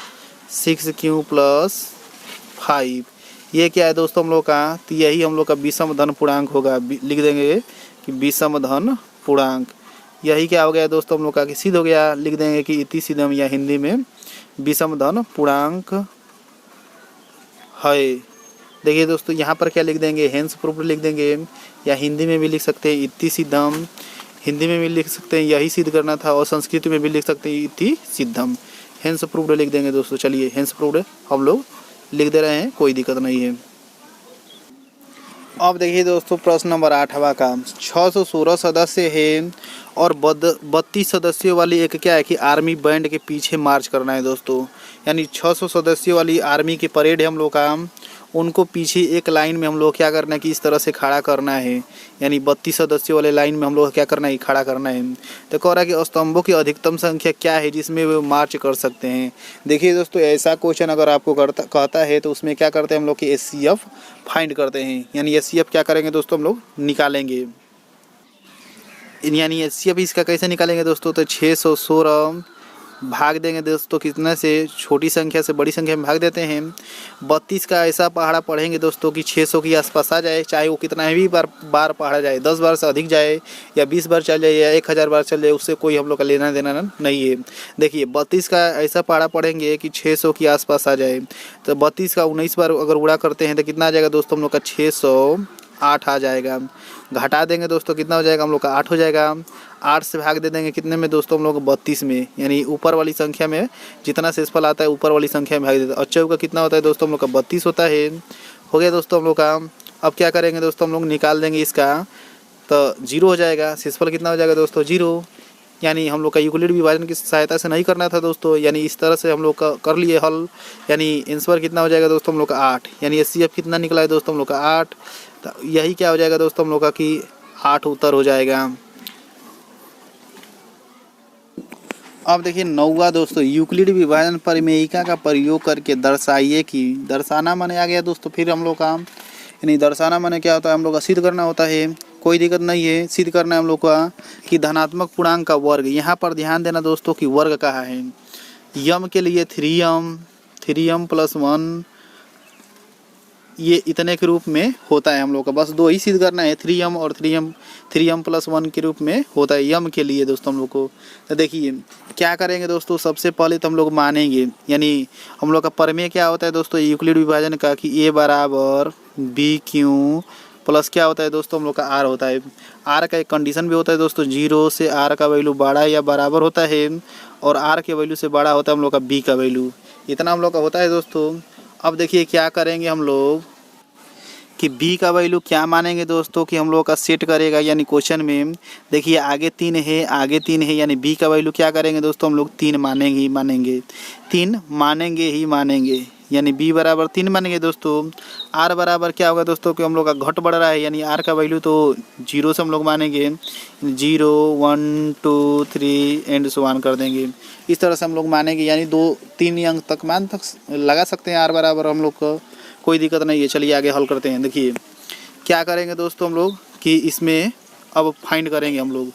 6q प्लस 5, ये क्या है दोस्तों हम लोग का, तो यही हम लोग का विषम धन पूर्णांक होगा। लिख देंगे कि विषम धन पूर्णांक, यही क्या हो गया दोस्तों हम लोग का कि सिद्ध हो गया। लिख देंगे कि इति सिद्धम या हिंदी में विषम धन पूर्णांक है। देखिए दोस्तों यहाँ पर क्या लिख देंगे हेंस प्रूव्ड लिख देंगे, या हिंदी में भी लिख सकते हैं इति सिद्धम, हिंदी में भी लिख सकते हैं यही सिद्ध करना था, और संस्कृत में भी लिख सकते हैं इति सिद्धम, हेंस प्रूव्ड लिख देंगे दोस्तों। चलिए हेंस प्रूव्ड हम लोग लिख दे रहे हैं, कोई दिक्कत नहीं है। अब देखिए दोस्तों प्रश्न नंबर 8वां का 616 सदस्य है और 32 सदस्यों वाली एक क्या है कि आर्मी बैंड के पीछे मार्च करना है दोस्तों। यानी 600 सदस्यों वाली आर्मी की परेड है हम लोग का। उनको पीछे एक लाइन में हम लोग क्या करना है कि इस तरह से खड़ा करना है, यानी 32 सदस्यों वाले लाइन में हम लोग क्या करना है, खड़ा करना है। तो कह रहा है कि स्तंभों की अधिकतम संख्या क्या है जिसमें वे मार्च कर सकते हैं। देखिए दोस्तों, ऐसा क्वेश्चन अगर आपको कहता है तो उसमें क्या करते हैं हम लोग कि SCF फाइंड करते हैं, यानी SCF क्या करेंगे दोस्तों, हम लोग निकालेंगे। यानी SCF इसका कैसे निकालेंगे दोस्तों, तो 616 भाग देंगे दोस्तों कितने से, छोटी संख्या से बड़ी संख्या में भाग देते हैं। 32 का ऐसा पहाड़ा पढ़ेंगे दोस्तों कि 600 के आसपास आ जाए, चाहे वो कितना भी बार पढ़ा जाए, 10 बार से अधिक जाए या 20 बार चल जाए या 1000 बार चल जाए, उससे कोई हम लोग का लेना देना नहीं है। देखिए 32 का ऐसा पहाड़ा पढ़ेंगे कि 600 के आसपास आ जाए, तो 32 का 19 बार अगर उड़ा करते हैं तो कितना आ जाएगा दोस्तों हम लोग का, 608 आ जाएगा। घटा देंगे दोस्तों कितना हो जाएगा हम लोग का, 8 हो जाएगा। 8 से भाग दे देंगे कितने में दोस्तों, हम लोग 32 में, यानी ऊपर वाली संख्या में जितना शेषफल आता है ऊपर वाली संख्या में भाग देते हैं। और चौक का कितना होता है दोस्तों हम लोग का, 32 होता है। हो गया दोस्तों हम लोग का। अब क्या करेंगे दोस्तों, हम लोग निकाल देंगे इसका, तो 0 हो जाएगा। शेषफल कितना हो जाएगा दोस्तों, 0। यानी हम लोग का यूक्लिड विभाजन की सहायता से नहीं करना था दोस्तों, यानी इस तरह से हम लोग का कर लिए हल। यानी आंसर कितना हो जाएगा दोस्तों हम लोग का, 8। यानी SCF कितना निकला है दोस्तों हम लोग का, 8। तो यही क्या हो जाएगा दोस्तों हम लोग का कि 8 उत्तर हो जाएगा। अब देखिए 9वां दोस्तों, यूक्लिड विभाजन परिमेयिका का प्रयोग करके दर्शाइए कि, दर्शाना माने आ गया दोस्तों फिर हम लोग का, यानी दर्शाना माने क्या होता है, हम लोग का सिद्ध करना होता है। कोई दिक्कत नहीं है, सिद्ध करना है हम लोग का कि धनात्मक पूर्णांक का वर्ग। यहाँ पर ध्यान देना दोस्तों कि वर्ग कहा है। यम के लिए 3m + 1 ये इतने के रूप में होता है हम लोग का, बस 2 ही सिद्ध करना है, 3m और 3m + 1 के रूप में होता है यम के लिए दोस्तों हम लोग को। तो देखिए क्या करेंगे दोस्तों, सबसे पहले तो हम लोग मानेंगे, यानी हम लोग का प्रमेय क्या होता है दोस्तों यूक्लिड विभाजन का कि A = BQ प्लस क्या होता है दोस्तों हम लोग का R होता है। R का एक कंडीशन भी होता है दोस्तों, 0 से R का वैल्यू बड़ा या बराबर होता है, और R के वैल्यू से बड़ा होता है हम लोग का B का वैल्यू। इतना हम लोग का होता है दोस्तों। अब देखिए क्या करेंगे हम लोग कि B का वैल्यू क्या मानेंगे दोस्तों कि हम लोग का सेट करेगा, यानी क्वेश्चन में देखिए आगे 3 है, यानी B का वैल्यू क्या करेंगे दोस्तों हम लोग 3 मानेंगे 3 मानेंगे ही मानेंगे, यानी B = 3 मानेंगे दोस्तों। R बराबर क्या होगा दोस्तों कि हम लोग का घट बढ़ रहा है, यानी R का वैल्यू तो 0 से हम लोग मानेंगे, 0 1 2 3 एंड सो ऑन कर देंगे। इस तरह से हम लोग मानेंगे, यानी 2-3 अंक तक मान तक लगा सकते हैं R बराबर हम लोग को, कोई दिक्कत नहीं है। चलिए आगे हल करते हैं। देखिए क्या करेंगे दोस्तों हम लोग कि इसमें अब फाइंड करेंगे हम लोग।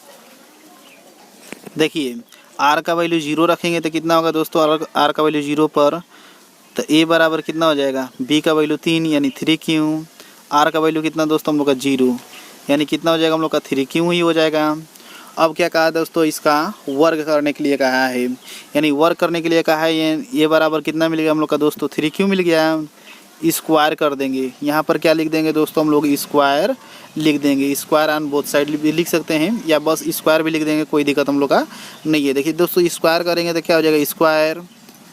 देखिए R का वैल्यू 0 रखेंगे तो कितना होगा दोस्तों, R का वैल्यू 0 पर, तो A बराबर कितना हो जाएगा, B का वैल्यू 3 यानी 3Q। R का वैल्यू कितना दोस्तों हम लोग का 0, यानी कितना हो जाएगा हम लोग का 3Q ही हो जाएगा। अब क्या कहा दोस्तों, इसका वर्ग करने के लिए कहा है, यानी वर्ग करने के लिए कहा है। ये बराबर कितना मिल गया हम लोग का दोस्तों, 3Q मिल गया। स्क्वायर कर देंगे, यहाँ पर क्या लिख देंगे दोस्तों हम लोग, स्क्वायर लिख देंगे। स्क्वायर ऑन बोथ साइड भी लिख सकते हैं या बस स्क्वायर भी लिख देंगे, कोई दिक्कत हम लोग का नहीं है। देखिए दोस्तों स्क्वायर करेंगे तो क्या हो जाएगा, स्क्वायर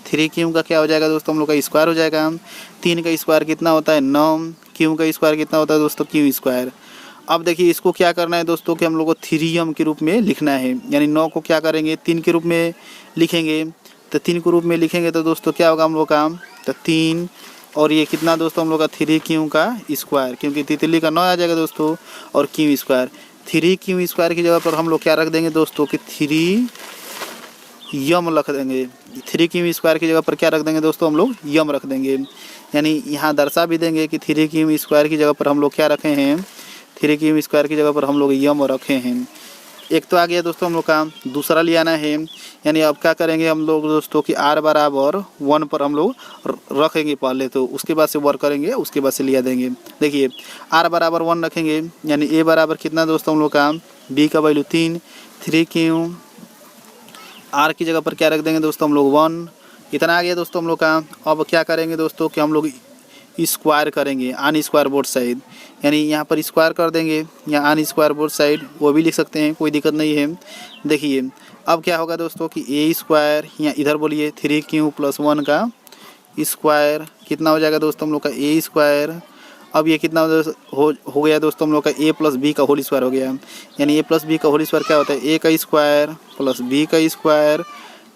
3Q का क्या हो जाएगा दोस्तों हम लोग का स्क्वायर हो जाएगा। 3 का स्क्वायर कितना होता है 9, Q का स्क्वायर कितना होता है दोस्तों Q स्क्वायर। अब देखिए इसको क्या करना है दोस्तों कि हम लोग को 3m के रूप में लिखना है, यानी 9 को क्या करेंगे 3 के रूप में लिखेंगे। तो 3 के रूप में लिखेंगे तो दोस्तों क्या होगा हम लोग का, तो 3 और ये कितना दोस्तों हम लोग का 3Q का स्क्वायर, क्योंकि तितली का 9 आ जाएगा दोस्तों, और Q स्क्वायर। 3Q स्क्वायर की जगह पर हम लोग क्या रख देंगे दोस्तों कि 3m रख देंगे। 3Q स्क्वायर की जगह पर क्या रख देंगे दोस्तों हम लोग, यम रख देंगे। यानी यहाँ दर्शा भी देंगे कि 3Q स्क्वायर की जगह पर हम लोग क्या रखे हैं, 3Q स्क्वायर की जगह पर हम लोग यम रखे हैं। एक तो आ गया दोस्तों हम लोग का, दूसरा ले आना है। यानी अब क्या करेंगे हम लोग दोस्तों कि R बराबर 1 पर हम लोग रखेंगे पहले, तो उसके बाद से वर्क करेंगे, उसके बाद से लिया देंगे। देखिए R बराबर 1 रखेंगे, यानी A बराबर कितना दोस्तों हम लोग का, B का वैल्यू 3Q। R की जगह पर क्या रख देंगे दोस्तों हम लोग 1। इतना आ गया दोस्तों हम लोग का। अब क्या करेंगे दोस्तों कि हम लोग स्क्वायर करेंगे ऑन स्क्वायर बोर्ड साइड, यानी यहाँ पर स्क्वायर कर देंगे, यहाँ ऑन स्क्वायर बोर्ड साइड वो भी लिख सकते हैं, कोई दिक्कत नहीं है। देखिए अब क्या होगा दोस्तों कि A स्क्वायर, यहाँ इधर बोलिए 3Q + 1 का स्क्वायर कितना हो जाएगा दोस्तों हम लोग का A स्क्वायर। अब ये कितना हो गया दोस्तों हम लोग का A + B का होल स्क्वायर हो गया, यानी A + B का होल स्क्वायर क्या होता है, A का स्क्वायर + B का स्क्वायर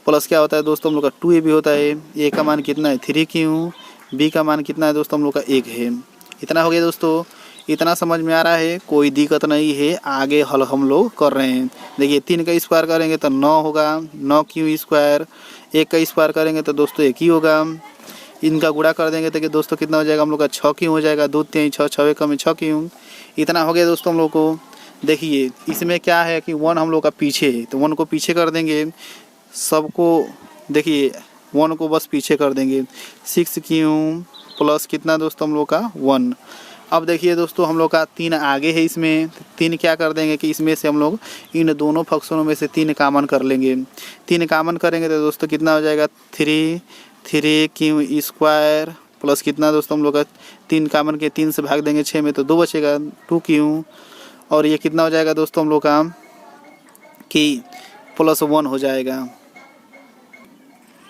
प्लस क्या होता है दोस्तों हम लोग का 2a भी होता है। ए का मान कितना है 3q, बी का मान कितना है दोस्तों हम लोग का 1 है। इतना हो गया दोस्तों, इतना समझ में आ रहा है, कोई दिक्कत नहीं है। आगे हल हम लोग कर रहे हैं। देखिए 3 का स्क्वायर करेंगे तो 9 होगा, 9q स्क्वायर। 1 का स्क्वायर करेंगे तो दोस्तों 1 ही होगा। इनका गुणा कर देंगे तो दोस्तों कितना हो जाएगा हम लोग का 6q हो जाएगा। 2 3 6, 6 कम 6q। इतना हो गया दोस्तों हम लोग को। देखिए इसमें क्या है कि 1 हम लोग का पीछे है, तो 1 को पीछे कर देंगे सबको। देखिए 1 को बस पीछे कर देंगे। 6q प्लस कितना दोस्तों हम लोग का 1। अब देखिए दोस्तों हम लोग का 3 आगे है, इसमें 3 क्या कर देंगे कि इसमें से हम लोग इन दोनों फंक्शनों में से 3 कामन कर लेंगे। 3 कामन करेंगे तो दोस्तों कितना हो जाएगा 3q स्क्वायर प्लस कितना दोस्तों हम लोग का 3 कामन के 3 से भाग देंगे 6 में तो 2 बचेगा 2q। और ये कितना हो जाएगा दोस्तों हम लोग का कि +1 हो जाएगा।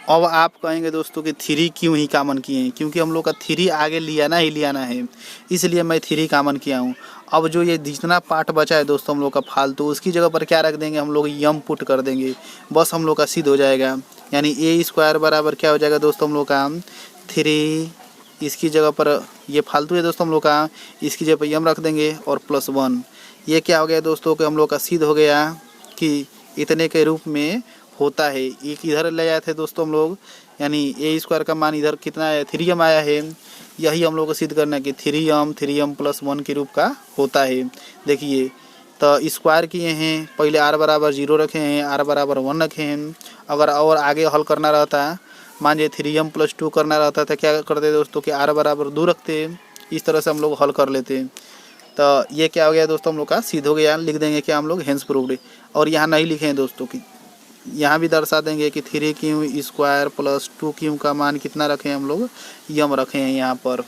अब आप कहेंगे दोस्तों कि 3 क्यों ही कामन किए हैं, क्योंकि हम लोग का 3 आगे लियाना ही लियाना है, इसलिए मैं 3 कामन किया हूँ। अब जो ये जितना पार्ट बचा है दोस्तों हम लोग का फालतू, उसकी जगह पर क्या रख देंगे हम लोग यम पुट कर देंगे, बस हम लोग का सिद्ध हो जाएगा। यानी ए स्क्वायर बराबर क्या हो जाएगा दोस्तों हम लोग का 3, इसकी जगह पर ये फालतू है दोस्तों हम लोग का, इसकी जगह पर यम रख देंगे और +1। ये क्या हो गया दोस्तों कि हम लोग का सिद्ध हो गया कि इतने के रूप में होता है। एक इधर ले आए थे दोस्तों हम लोग, यानी ए स्क्वायर का मान इधर कितना है 3m आया है। यही हम लोग को सिद्ध करना है कि 3m + 1 के रूप का होता है। देखिए तो स्क्वायर किए हैं, पहले r बराबर 0 रखे हैं, r बराबर 1 रखे हैं। अगर और आगे हल करना रहता, मान लीजिए 3m + 2 करना रहता तो क्या करते दोस्तों कि r बराबर 2 रखते। इस तरह से हम लोग हल कर लेते। तो ये क्या हो गया दोस्तों हम लोग का सिद्ध हो गया। लिख देंगे क्या हम लोग हेंस प्रूव्ड। और यहाँ नहीं लिखे हैं दोस्तों कि यहाँ भी दर्शा देंगे कि 3q स्क्वायर प्लस 2q का मान कितना रखे हैं हम लोग यम रखे हैं यहाँ पर।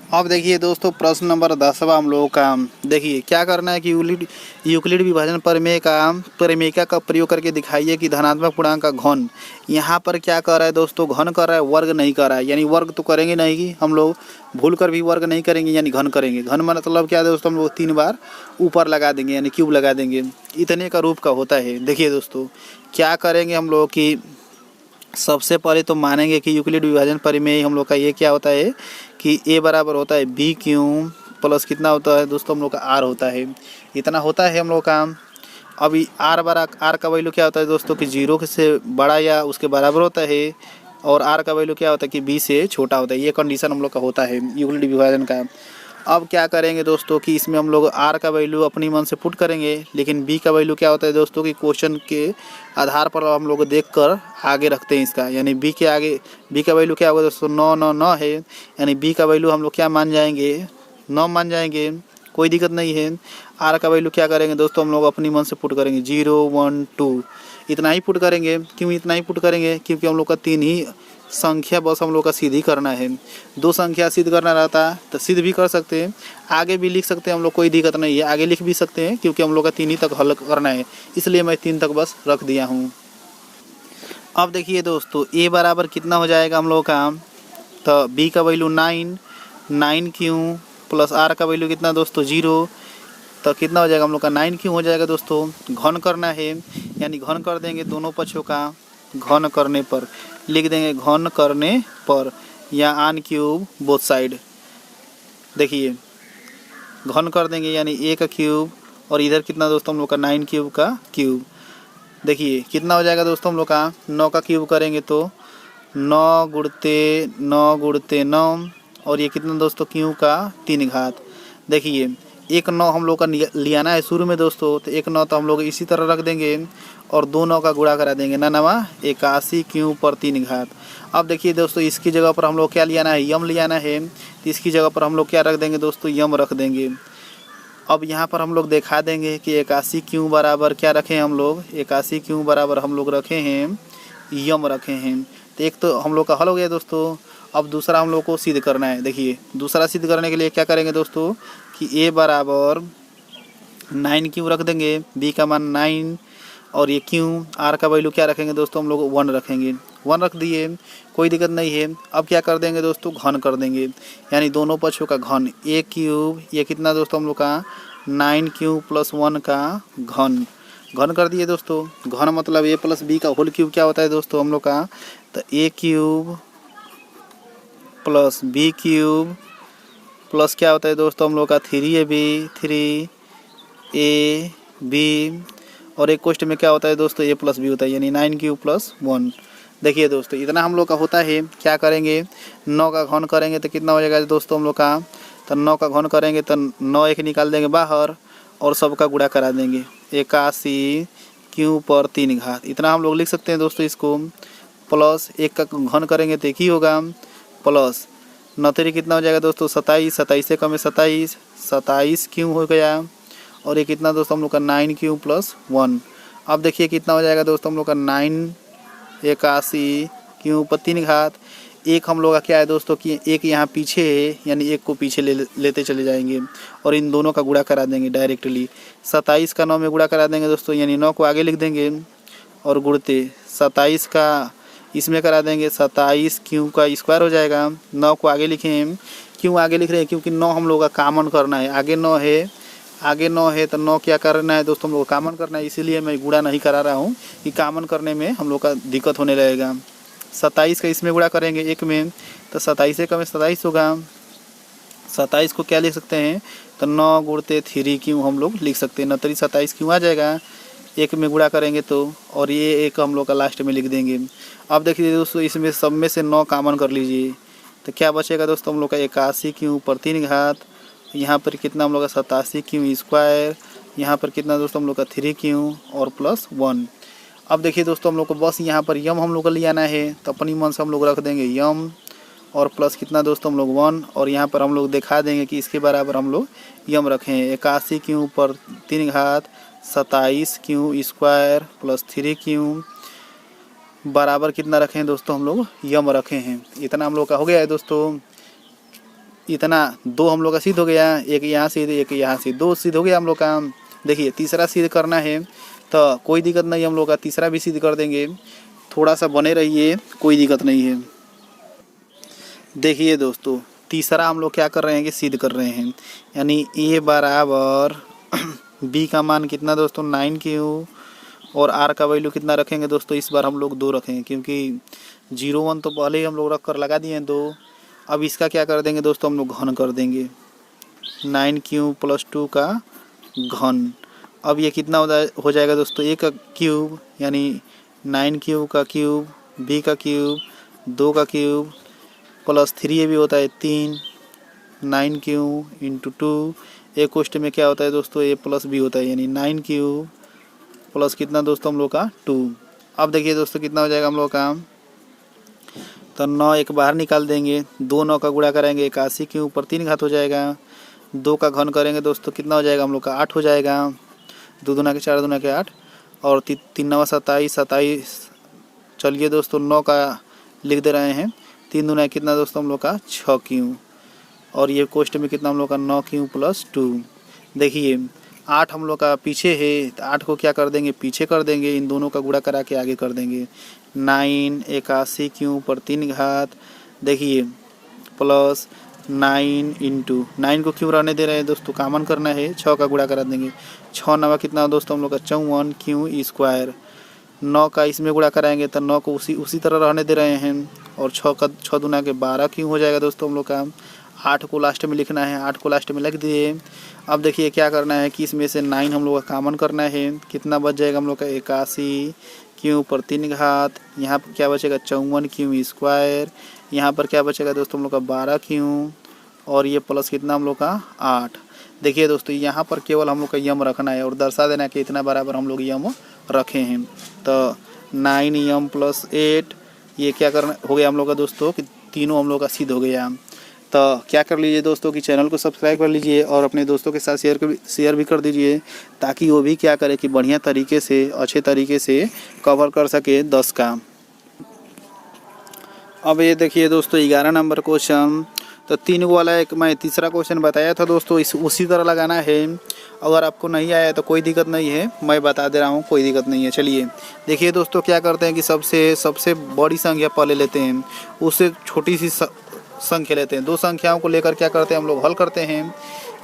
अब देखिए दोस्तों प्रश्न नंबर 10वां हम लोगों का। देखिए क्या करना है कि यूक्लिड विभाजन प्रमेयिका का प्रयोग करके दिखाइए कि धनात्मक पूर्णांक का घन। यहाँ पर क्या कर रहा है दोस्तों, घन कर रहा है, वर्ग नहीं कर रहा है। यानी वर्ग तो करेंगे नहीं कि हम लोग, भूल कर भी वर्ग नहीं करेंगे, यानी घन करेंगे। घन मतलब क्या है दोस्तों, हम लोग 3 बार ऊपर लगा देंगे, यानी क्यूब लगा देंगे। इतने का रूप का होता है। देखिए दोस्तों क्या करेंगे हम लोग कि सबसे पहले तो मानेंगे कि यूक्लिड विभाजन प्रमेय हम लोग का ये क्या होता है कि a बराबर होता है bq प्लस कितना होता है दोस्तों हम लोग का r होता है। इतना होता है हम लोग का। अभी r का वैल्यू क्या होता है दोस्तों कि 0 से बड़ा या उसके बराबर होता है, और r का वैल्यू क्या होता है कि b से छोटा होता है। ये कंडीशन हम लोग का होता है यूक्लिड विभाजन का। अब क्या करेंगे दोस्तों कि इसमें हम लोग r का वैल्यू अपनी मन से पुट करेंगे, लेकिन b का वैल्यू क्या होता है दोस्तों कि क्वेश्चन के आधार पर हम लोग देख कर आगे रखते हैं इसका। यानी b के आगे b का वैल्यू क्या होगा दोस्तों 9 9 9 है, यानी b का वैल्यू हम लोग क्या मान जाएंगे 9 मान जाएंगे, कोई दिक्कत नहीं है। r का वैल्यू क्या करेंगे दोस्तों हम लोग अपनी मन से पुट करेंगे 0 1 2 इतना ही पुट करेंगे। क्यों इतना ही पुट करेंगे, क्योंकि हम लोग का 3 ही संख्या बस हम लोग का सिद्ध ही करना है। 2 संख्या सिद्ध करना रहता तो सिद्ध भी कर सकते हैं, आगे भी लिख सकते हैं हम लोग, कोई दिक्कत नहीं है, आगे लिख भी सकते हैं, क्योंकि हम लोग का 3 ही तक हल करना है, इसलिए मैं 3 तक बस रख दिया हूँ। अब देखिए दोस्तों a बराबर कितना हो जाएगा हम लोग का, तो b का वैल्यू 9q प्लस r का वैल्यू कितना दोस्तों 0, तो कितना हो जाएगा हम लोग का 9q हो जाएगा दोस्तों। घन करना है, यानी घन कर देंगे दोनों पक्षों का। घन करने पर लिख देंगे घन करने पर, या ऑन क्यूब बोथ साइड। देखिए घन कर देंगे यानी a का क्यूब, और इधर कितना दोस्तों हम लोग का 9q का क्यूब। देखिए कितना हो जाएगा दोस्तों हम लोग का 9 का क्यूब करेंगे तो 9 गुणते 9 गुणते 9, और ये कितना दोस्तों क्यूब का 3 घात। देखिए 1 9 हम लोग का लियाना है शुरू में दोस्तों, तो 1 9 तो हम लोग इसी तरह रख देंगे, और 2 9 का गुणा करा देंगे 81 क्यूब पर 3 घात। अब देखिए दोस्तों इसकी जगह पर हम लोग क्या लियाना है यम लियाना है, तो इसकी जगह पर हम लोग क्या रख देंगे दोस्तों यम रख देंगे। अब यहाँ पर हम लोग दिखा देंगे कि 81 क्यूब बराबर क्या रखे हैं हम लोग, 81 क्यूब बराबर हम लोग रखे हैं यम रखे हैं। तो एक तो हम लोग का हल हो गया दोस्तों। अब दूसरा हम लोग को सिद्ध करना है। देखिए दूसरा सिद्ध करने के लिए क्या करेंगे दोस्तों कि a बराबर 9q रख देंगे, b का मान 9, और ये q, r का वैल्यू क्या रखेंगे दोस्तों हम लोग 1 रखेंगे। 1 रख दिए, कोई दिक्कत नहीं है। अब क्या कर देंगे दोस्तों घन कर देंगे, यानी दोनों पक्षों का घन। a क्यूब ये कितना दोस्तों हम लोग का 9q प्लस 1 का घन घन कर दिए दोस्तों। घन मतलब ए प्लस बी का होल क्यूब क्या होता है दोस्तों हम लोग का, तो a cube plus b cube plus क्या होता है दोस्तों हम लोग का 3ab 3ab और एक क्वेश्चन में क्या होता है दोस्तों ए प्लस बी होता है, यानी 9 क्यूब प्लस 1। देखिए दोस्तों इतना हम लोग का होता है। क्या करेंगे, 9 का घन करेंगे तो कितना हो जाएगा दोस्तों हम लोग का, तो 9 का घन करेंगे तो 9 एक निकाल देंगे बाहर और सबका गुणा करा देंगे 81 क्यू पर 3 घात। इतना हम लोग लिख सकते हैं दोस्तों इसको। प्लस 1 का घन करेंगे तो 1 ही होगा, प्लस 9 कितना हो जाएगा दोस्तों 27, 27 से कम है 27, 27 क्यू हो गया और ये कितना दोस्तों हम लोग का 9 क्यू प्लस 1। अब देखिए कितना हो जाएगा दोस्तों हम लोग का 9 81 क्यू पर 3 घात। एक हम लोग का क्या है दोस्तों कि एक यहाँ पीछे है, यानी एक को पीछे लेते चले जाएंगे और इन दोनों का गुणा करा देंगे डायरेक्टली। 27 का 9 में गुणा करा देंगे दोस्तों, यानी 9 को आगे लिख देंगे और गुणते 27 का इसमें करा देंगे, 27 क्यू का स्क्वायर हो जाएगा। 9 को आगे लिखें, क्यों आगे लिख रहे हैं, क्योंकि 9 हम लोग का कॉमन करना है। आगे 9 है, आगे 9 है तो 9 क्या करना है दोस्तों हम लोग को कॉमन करना है, इसीलिए मैं गुणा नहीं करा रहा हूँ कि कॉमन करने में हम लोग का दिक्कत होने लगेगा। 27 का इसमें गुणा करेंगे एक में तो 27 से कम 27 होगा। 27 को क्या लिख सकते हैं, तो 9 गुणते 3 क्यों हम लोग लिख सकते हैं। 9 27 क्यों आ जाएगा, एक में गुणा करेंगे तो, और ये एक हम लोग का लास्ट में लिख देंगे। अब देखिए दोस्तों इसमें सब में से 9 कॉमन कर लीजिए तो क्या बचेगा दोस्तों हम लोग का 81 क्यू पर 3 घात। यहाँ पर कितना हम लोग का 87 क्यू स्क्वायर, यहाँ पर कितना दोस्तों हम लोग का 3 क्यू और प्लस 1। अब देखिए दोस्तों हम लोग को बस यहाँ पर यम हम लोग को ले आना है, तो अपनी मन से हम लोग रख देंगे यम और प्लस कितना दोस्तों हम लोग 1, और यहाँ पर हम लोग दिखा देंगे कि इसके बराबर हम लोग यम रखें 81 क्यू पर 3 घात 27 क्यू स्क्वायर प्लस 3 क्यू बराबर कितना रखें दोस्तों हम लोग यम रखे हैं। इतना हम लोग का हो गया है दोस्तों। इतना 2 हम लोग का सिद्ध हो गया, एक यहाँ सिद्ध एक यहाँ सिद्ध, 2 सिद्ध हो गया हम लोग का। देखिए तीसरा सिद्ध करना है तो कोई दिक्कत नहीं, हम लोग का तीसरा भी सिद्ध कर देंगे। थोड़ा सा बने रहिए, कोई दिक्कत नहीं है। देखिए दोस्तों तीसरा हम लोग क्या कर रहे हैं कि सिद्ध कर रहे हैं, यानी ए बराबर बी का मान कितना दोस्तों 9 क्यू और आर का वैल्यू कितना रखेंगे दोस्तों, इस बार हम लोग 2 रखेंगे क्योंकि 0 1 तो पहले ही हम लोग रख कर लगा दिए हैं 2। अब इसका क्या कर देंगे दोस्तों हम लोग घन कर देंगे 9 क्यू प्लस 2 का घन। अब ये कितना हो जाएगा दोस्तों ए का क्यूब, यानी 9 क्यू का क्यूब, बी का क्यूब 2 का क्यूब प्लस 3 भी होता है 3, 9 क्यू इंटू 2। एक क्वेश्चन में क्या होता है दोस्तों ए प्लस बी होता है, यानी 9 क्यू प्लस कितना दोस्तों हम लोग का 2। अब देखिए दोस्तों कितना हो जाएगा हम लोग का, तो 9 एक बाहर निकाल देंगे, 2 9 का गुणा करेंगे 81 के ऊपर 3 घात हो जाएगा। 2 का घन करेंगे दोस्तों कितना हो जाएगा हम लोग का 8 हो जाएगा। 2 दूना के 4 दूना के 8 और 3 9 27 27। चलिए दोस्तों 9 का लिख दे रहे हैं, 3 दूना कितना दोस्तों हम लोग का 6 क्यू और ये क्वेश्चन में कितना हम लोग का 9 क्यू प्लस 2। देखिए 8 हम लोग का पीछे है तो 8 को क्या कर देंगे पीछे कर देंगे, इन दोनों का गुणा करा के आगे कर देंगे। 9 81 क्यू पर 3 घात, देखिए प्लस 9 इंटू 9 को क्यों रहने दे रहे हैं दोस्तों, कॉमन करना है, 6 का गुणा करा देंगे। 6 9 कितना दोस्तों हम लोग का 54 क्यू स्क्वायर। 9 का इसमें गुणा कराएंगे तो 9 को उसी तरह रहने दे रहे हैं और 6 दूना के 12 क्यों हो जाएगा दोस्तों हम लोग का। 8 को लास्ट में लिखना है, 8 को लास्ट में लिख दिए। अब देखिए क्या करना है कि इसमें से 9 हम लोग का कॉमन करना है, कितना बच जाएगा हम लोग का 81 क्यू पर 3 घात। यहाँ पर क्या बचेगा 54 क्यू स्क्वायर। यहाँ पर क्या बचेगा दोस्तों हम लोग का 12 क्यू और ये प्लस कितना हम लोग का 8। देखिए दोस्तों यहाँ पर केवल हम लोग का यम रखना है और दर्शा देना कि इतना बराबर हम लोग यम रखे हैं। तो 9 यम प्लस 8 ये क्या करना हो गया हम लोग का दोस्तों कि तीनों हम लोग का सिद्ध हो गया। तो क्या कर लीजिए दोस्तों कि चैनल को सब्सक्राइब कर लीजिए और अपने दोस्तों के साथ शेयर भी कर दीजिए ताकि वो भी क्या करे कि बढ़िया तरीके से अच्छे तरीके से कवर कर सके 10 का। अब ये देखिए दोस्तों 11 नंबर क्वेश्चन, तो 3 वाला एक मैं तीसरा क्वेश्चन बताया था दोस्तों, उसी तरह लगाना है। अगर आपको नहीं आया तो कोई दिक्कत नहीं है, मैं बता दे रहा हूँ, कोई दिक्कत नहीं है। चलिए देखिए दोस्तों क्या करते हैं कि सबसे बड़ी संख्या पहले लेते हैं, उससे छोटी सी संख्या लेते हैं। 2 संख्याओं को लेकर क्या करते हैं हम लोग हल करते हैं,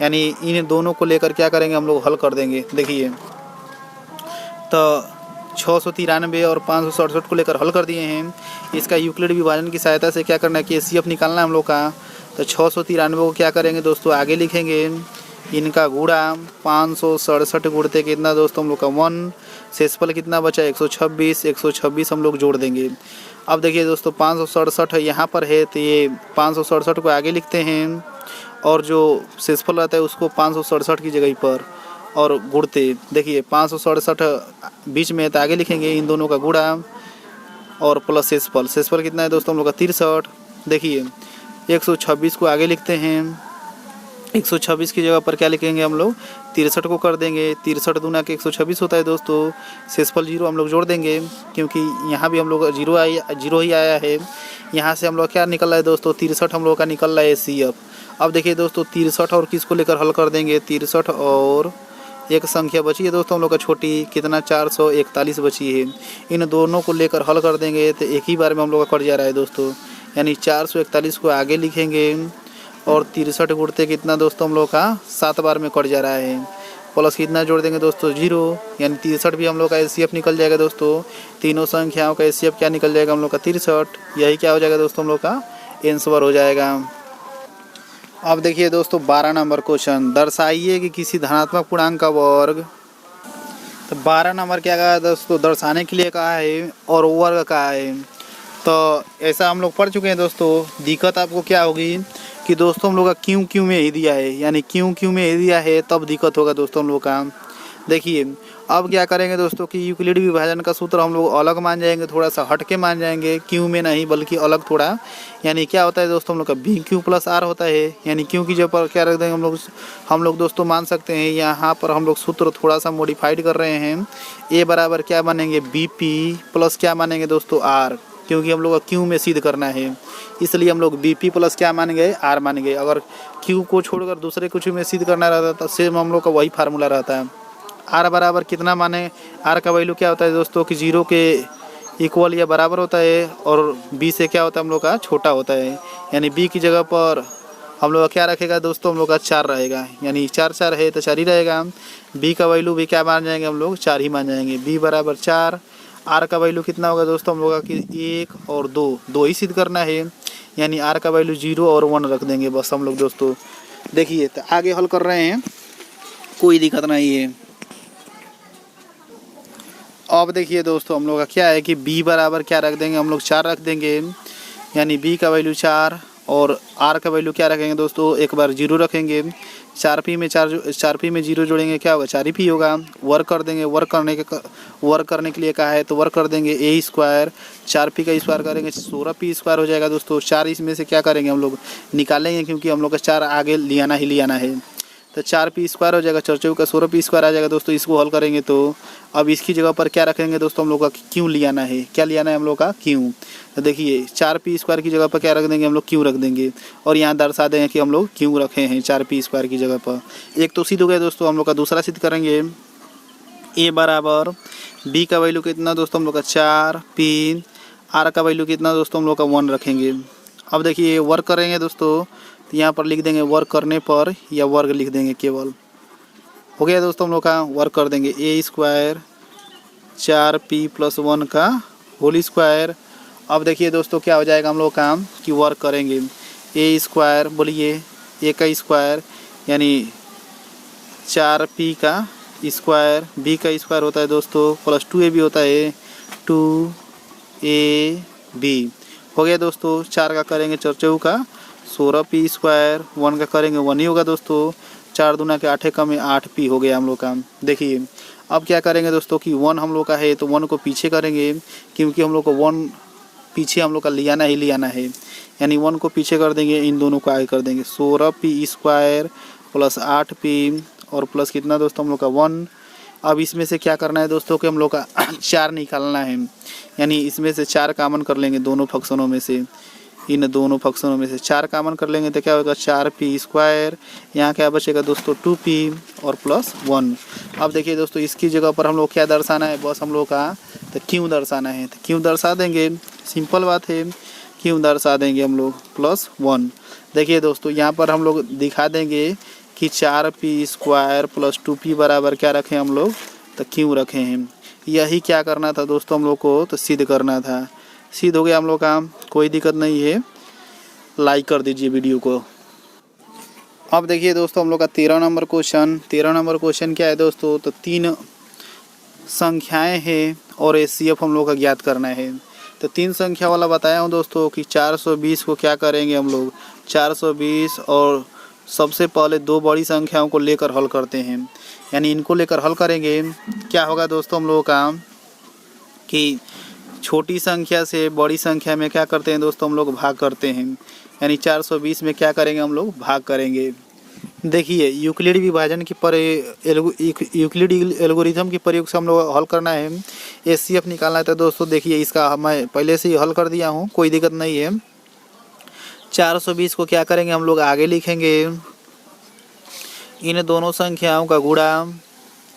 यानी इन दोनों को लेकर क्या करेंगे हम लोग हल कर देंगे। देखिए तो 693 और 567 को लेकर हल कर दिए हैं। इसका यूक्लिड विभाजन की सहायता से क्या करना है कि एचसीएफ निकालना है हम लोग का। तो 693 को क्या करेंगे दोस्तों, आगे लिखेंगे, इनका गुणा 567 गुणते कितना दोस्तों हम लोग का 1, शेषफल कितना बचा 126, 126 हम लोग जोड़ देंगे। अब देखिए दोस्तों 567 यहाँ पर है तो ये 567 को आगे लिखते हैं और जो शेषफल रहता है उसको 567 की जगह पर और गुणते, देखिए 567 बीच में है तो आगे लिखेंगे इन दोनों का गुणा और प्लस शेषफल। शेषफल कितना है दोस्तों हम लोग का 63। देखिए 126 को आगे लिखते हैं, 126 की जगह पर क्या लिखेंगे हम लोग 63 को कर देंगे। 63 दूना के 126 होता है दोस्तों। शेषफल 0 हम लोग जोड़ देंगे क्योंकि यहाँ भी हम लोग 0 ही आया है। यहाँ से हम लोग क्या निकल रहा है दोस्तों 63 हम लोग का निकल रहा है एचसीएफ। अब देखिए दोस्तों 63 और किसको लेकर हल कर देंगे, 63 और एक संख्या बची है दोस्तों हम लोग का छोटी, कितना 441 बची है। इन दोनों को लेकर हल कर देंगे तो एक ही बार में हम लोग का कट जा रहा है दोस्तों, यानी 441 को आगे लिखेंगे और 63 गुणते कितना दोस्तों हम लोग का 7 बार में कट जा रहा है। प्लस कितना जोड़ देंगे दोस्तों 0, यानी 63 भी हम लोग का एचसीएफ निकल जाएगा दोस्तों। तीनों संख्याओं का एचसीएफ क्या निकल जाएगा हम लोग का 63। यही क्या हो जाएगा दोस्तों हम लोग का आंसर हो जाएगा। अब देखिए दोस्तों 12 नंबर क्वेश्चन, दर्शाइए कि किसी धनात्मक पूर्णांक का वर्ग। तो 12 नंबर क्या कहा दोस्तों, दर्शाने के लिए कहा है और वर्ग कहा है। तो ऐसा हम लोग पढ़ चुके हैं दोस्तों। दिक्कत आपको क्या होगी कि दोस्तों हम लोग का क्यों में ही दिया है, यानी क्यों में ही दिया है तब दिक्कत होगा दोस्तों हम लोग का। देखिए अब क्या करेंगे दोस्तों कि यूक्लिड विभाजन का सूत्र हम लोग अलग मान जाएंगे, थोड़ा सा हट के मान जाएंगे, क्यों में नहीं बल्कि अलग थोड़ा। यानी क्या होता है दोस्तों हम लोग का बी क्यू प्लस आर होता है, यानी क्यों की जगह पर क्या रख देंगे हम लोग दोस्तों मान सकते हैं यहाँ पर हम लोग सूत्र थोड़ा सा मॉडिफाइड कर रहे हैं। ए बराबर क्या मानेंगे बी पी प्लस क्या मानेंगे दोस्तों आर, क्योंकि हम लोग का क्यू में सिद्ध करना है इसलिए हम लोग बी पी प्लस क्या मानेंगे आर मानेंगे। अगर क्यू को छोड़कर दूसरे कुछ में सिद्ध करना रहता तो सेम हम लोग का वही फार्मूला रहता है। आर बराबर कितना माने, आर का वैल्यू क्या होता है दोस्तों कि 0 के इक्वल या बराबर होता है और बी से क्या होता है हम लोग का छोटा होता है। यानी बी की जगह पर हम लोग का क्या रखेगा दोस्तों हम लोग का 4 रहेगा, यानी 4 4 है तो 4 ही रहेगा। बी का वैल्यू भी क्या मान जाएंगे हम लोग 4 ही मान जाएंगे, बी बराबर 4। आर का वैल्यू कितना होगा दोस्तों हम लोग का कि 1 और 2 ही सिद्ध करना है, यानी आर का वैल्यू 0 और 1 रख देंगे बस हम लोग दोस्तों। देखिए तो आगे हल कर रहे हैं, कोई दिक्कत नहीं है। अब देखिए दोस्तों हम लोग का क्या है कि b बराबर क्या रख देंगे हम लोग 4 रख देंगे, यानी b का वैल्यू 4 और r का वैल्यू क्या रखेंगे दोस्तों एक बार 0 रखेंगे। 4p में 0 जोड़ेंगे क्या होगा 4p होगा। वर्क कर देंगे, वर्क करने के लिए कहा है तो वर्क कर देंगे a स्क्वायर, 4p का स्क्वायर करेंगे 16p स्क्वायर हो जाएगा दोस्तों। 4 इसमें से क्या करेंगे हम लोग निकालेंगे क्योंकि हम लोग का 4 आगे लियाना है तो 4p स्क्वायर हो जाएगा, 4 का 16p स्क्वायर आ जाएगा दोस्तों। इसको हल करेंगे तो अब इसकी जगह पर क्या रखेंगे दोस्तों हम लोग का क्यों लियाना है, क्या लियाना है हम लोग का क्यों। तो देखिए 4p स्क्वायर की जगह पर क्या रख देंगे हम लोग क्यों रख देंगे और यहाँ दर्शा देंगे कि हम लोग क्यों रखे हैं 4p स्क्वायर की जगह पर। एक तो सिद्ध हो गया दोस्तों। हम लोग का दूसरा सिद्ध करेंगे a बराबर b का वैल्यू कितना दोस्तों हम लोग का 4p, r का वैल्यू कितना दोस्तों हम लोग का 1 रखेंगे। अब देखिए वर्क करेंगे दोस्तों तो यहाँ पर लिख देंगे वर्क करने पर या वर्ग लिख देंगे केवल, हो गया दोस्तों हम लोग का। वर्क कर देंगे a स्क्वायर 4p + 1 का होल स्क्वायर। अब देखिए दोस्तों क्या हो जाएगा हम लोग काम कि वर्क करेंगे a स्क्वायर, बोलिए a का स्क्वायर यानी 4p का स्क्वायर, b का स्क्वायर होता है दोस्तों प्लस 2ab होता है 2ab। हो गया दोस्तों। 4 का करेंगे 4 का 16p स्क्वायर, 1 का करेंगे 1 ही होगा दोस्तों। 4 दूना के 8 कम 8p हो गया हम लोग का। देखिए अब क्या करेंगे दोस्तों कि 1 हम लोग का है तो 1 को पीछे करेंगे क्योंकि हम लोग को 1 पीछे हम लोग का लियाना है, यानी 1 को पीछे कर देंगे, इन दोनों को आगे कर देंगे 16p स्क्वायर प्लस 8p और प्लस कितना दोस्तों हम लोग का 1। अब इसमें से क्या करना है दोस्तों कि हम लोग का 4 निकालना है, यानी इसमें से 4 कॉमन कर लेंगे दोनों फंक्शनों में से, इन दोनों फंक्शनों में से 4 कॉमन कर लेंगे तो क्या होगा 4p स्क्वायर, यहाँ क्या बचेगा दोस्तों 2p और प्लस 1। अब देखिए दोस्तों इसकी जगह पर हम लोग क्या दर्शाना है बस हम लोग का तो क्यों दर्शाना है, तो क्यों दर्शा देंगे, सिंपल बात है क्यों दर्शा देंगे हम लोग प्लस 1। देखिए दोस्तों यहाँ पर हम लोग दिखा देंगे कि 4p स्क्वायर प्लस 2p बराबर क्या रखें हम लोग तो क्यों रखे हैं, यही क्या करना था दोस्तों हम लोग को, तो सिद्ध करना था। सिद्ध हो गया हम लोग का, कोई दिक्कत नहीं है। लाइक कर दीजिए वीडियो को। अब देखिए दोस्तों हम लोग का 13 नंबर क्वेश्चन। 13 नंबर क्वेश्चन क्या है दोस्तों, तो 3 संख्याएं हैं और एचसीएफ हम लोग का ज्ञात करना है। तो 3 संख्या वाला बताया हूँ दोस्तों कि 420 को क्या करेंगे हम लोग, 420 और सबसे पहले 2 बड़ी संख्याओं को लेकर हल करते हैं, यानी इनको लेकर हल करेंगे। क्या होगा दोस्तों हम लोगों का कि छोटी संख्या से बड़ी संख्या में क्या करते हैं दोस्तों हम लोग, भाग करते हैं। यानी 420 में क्या करेंगे हम लोग, भाग करेंगे। देखिए यूक्लिड विभाजन की यूक्लिड एल्गोरिथम के प्रयोग से हम लोग हल करना है, एचसीएफ निकालना है। तो दोस्तों देखिए इसका मैं पहले से ही हल कर दिया हूँ, कोई दिक्कत नहीं है। 420 को क्या करेंगे हम लोग, आगे लिखेंगे। इन दोनों संख्याओं का गुणा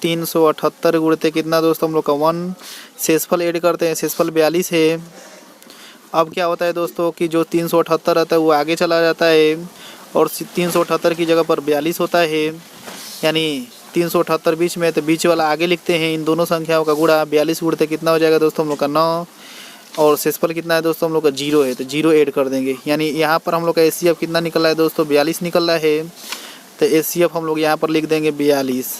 378 गुणते कितना दोस्तों हम लोग का 1। शेषफल ऐड करते हैं, शेषफल 42 है। अब क्या होता है दोस्तों कि जो 378 रहता है वो आगे चला जाता है और 378 की जगह पर 42 होता है, यानी 378 बीच में, तो बीच वाला आगे लिखते हैं। इन दोनों संख्याओं का गुणा 42 गुणते कितना हो जाएगा दोस्तों हम लोग का 9, और शेषफल कितना है दोस्तों हम लोग का 0 है, तो 0 ऐड कर देंगे। यानी यहाँ पर हम लोग का एचसीएफ कितना निकल रहा है दोस्तों, 42 निकल रहा है। तो एचसीएफ हम लोग यहाँ पर लिख देंगे 42।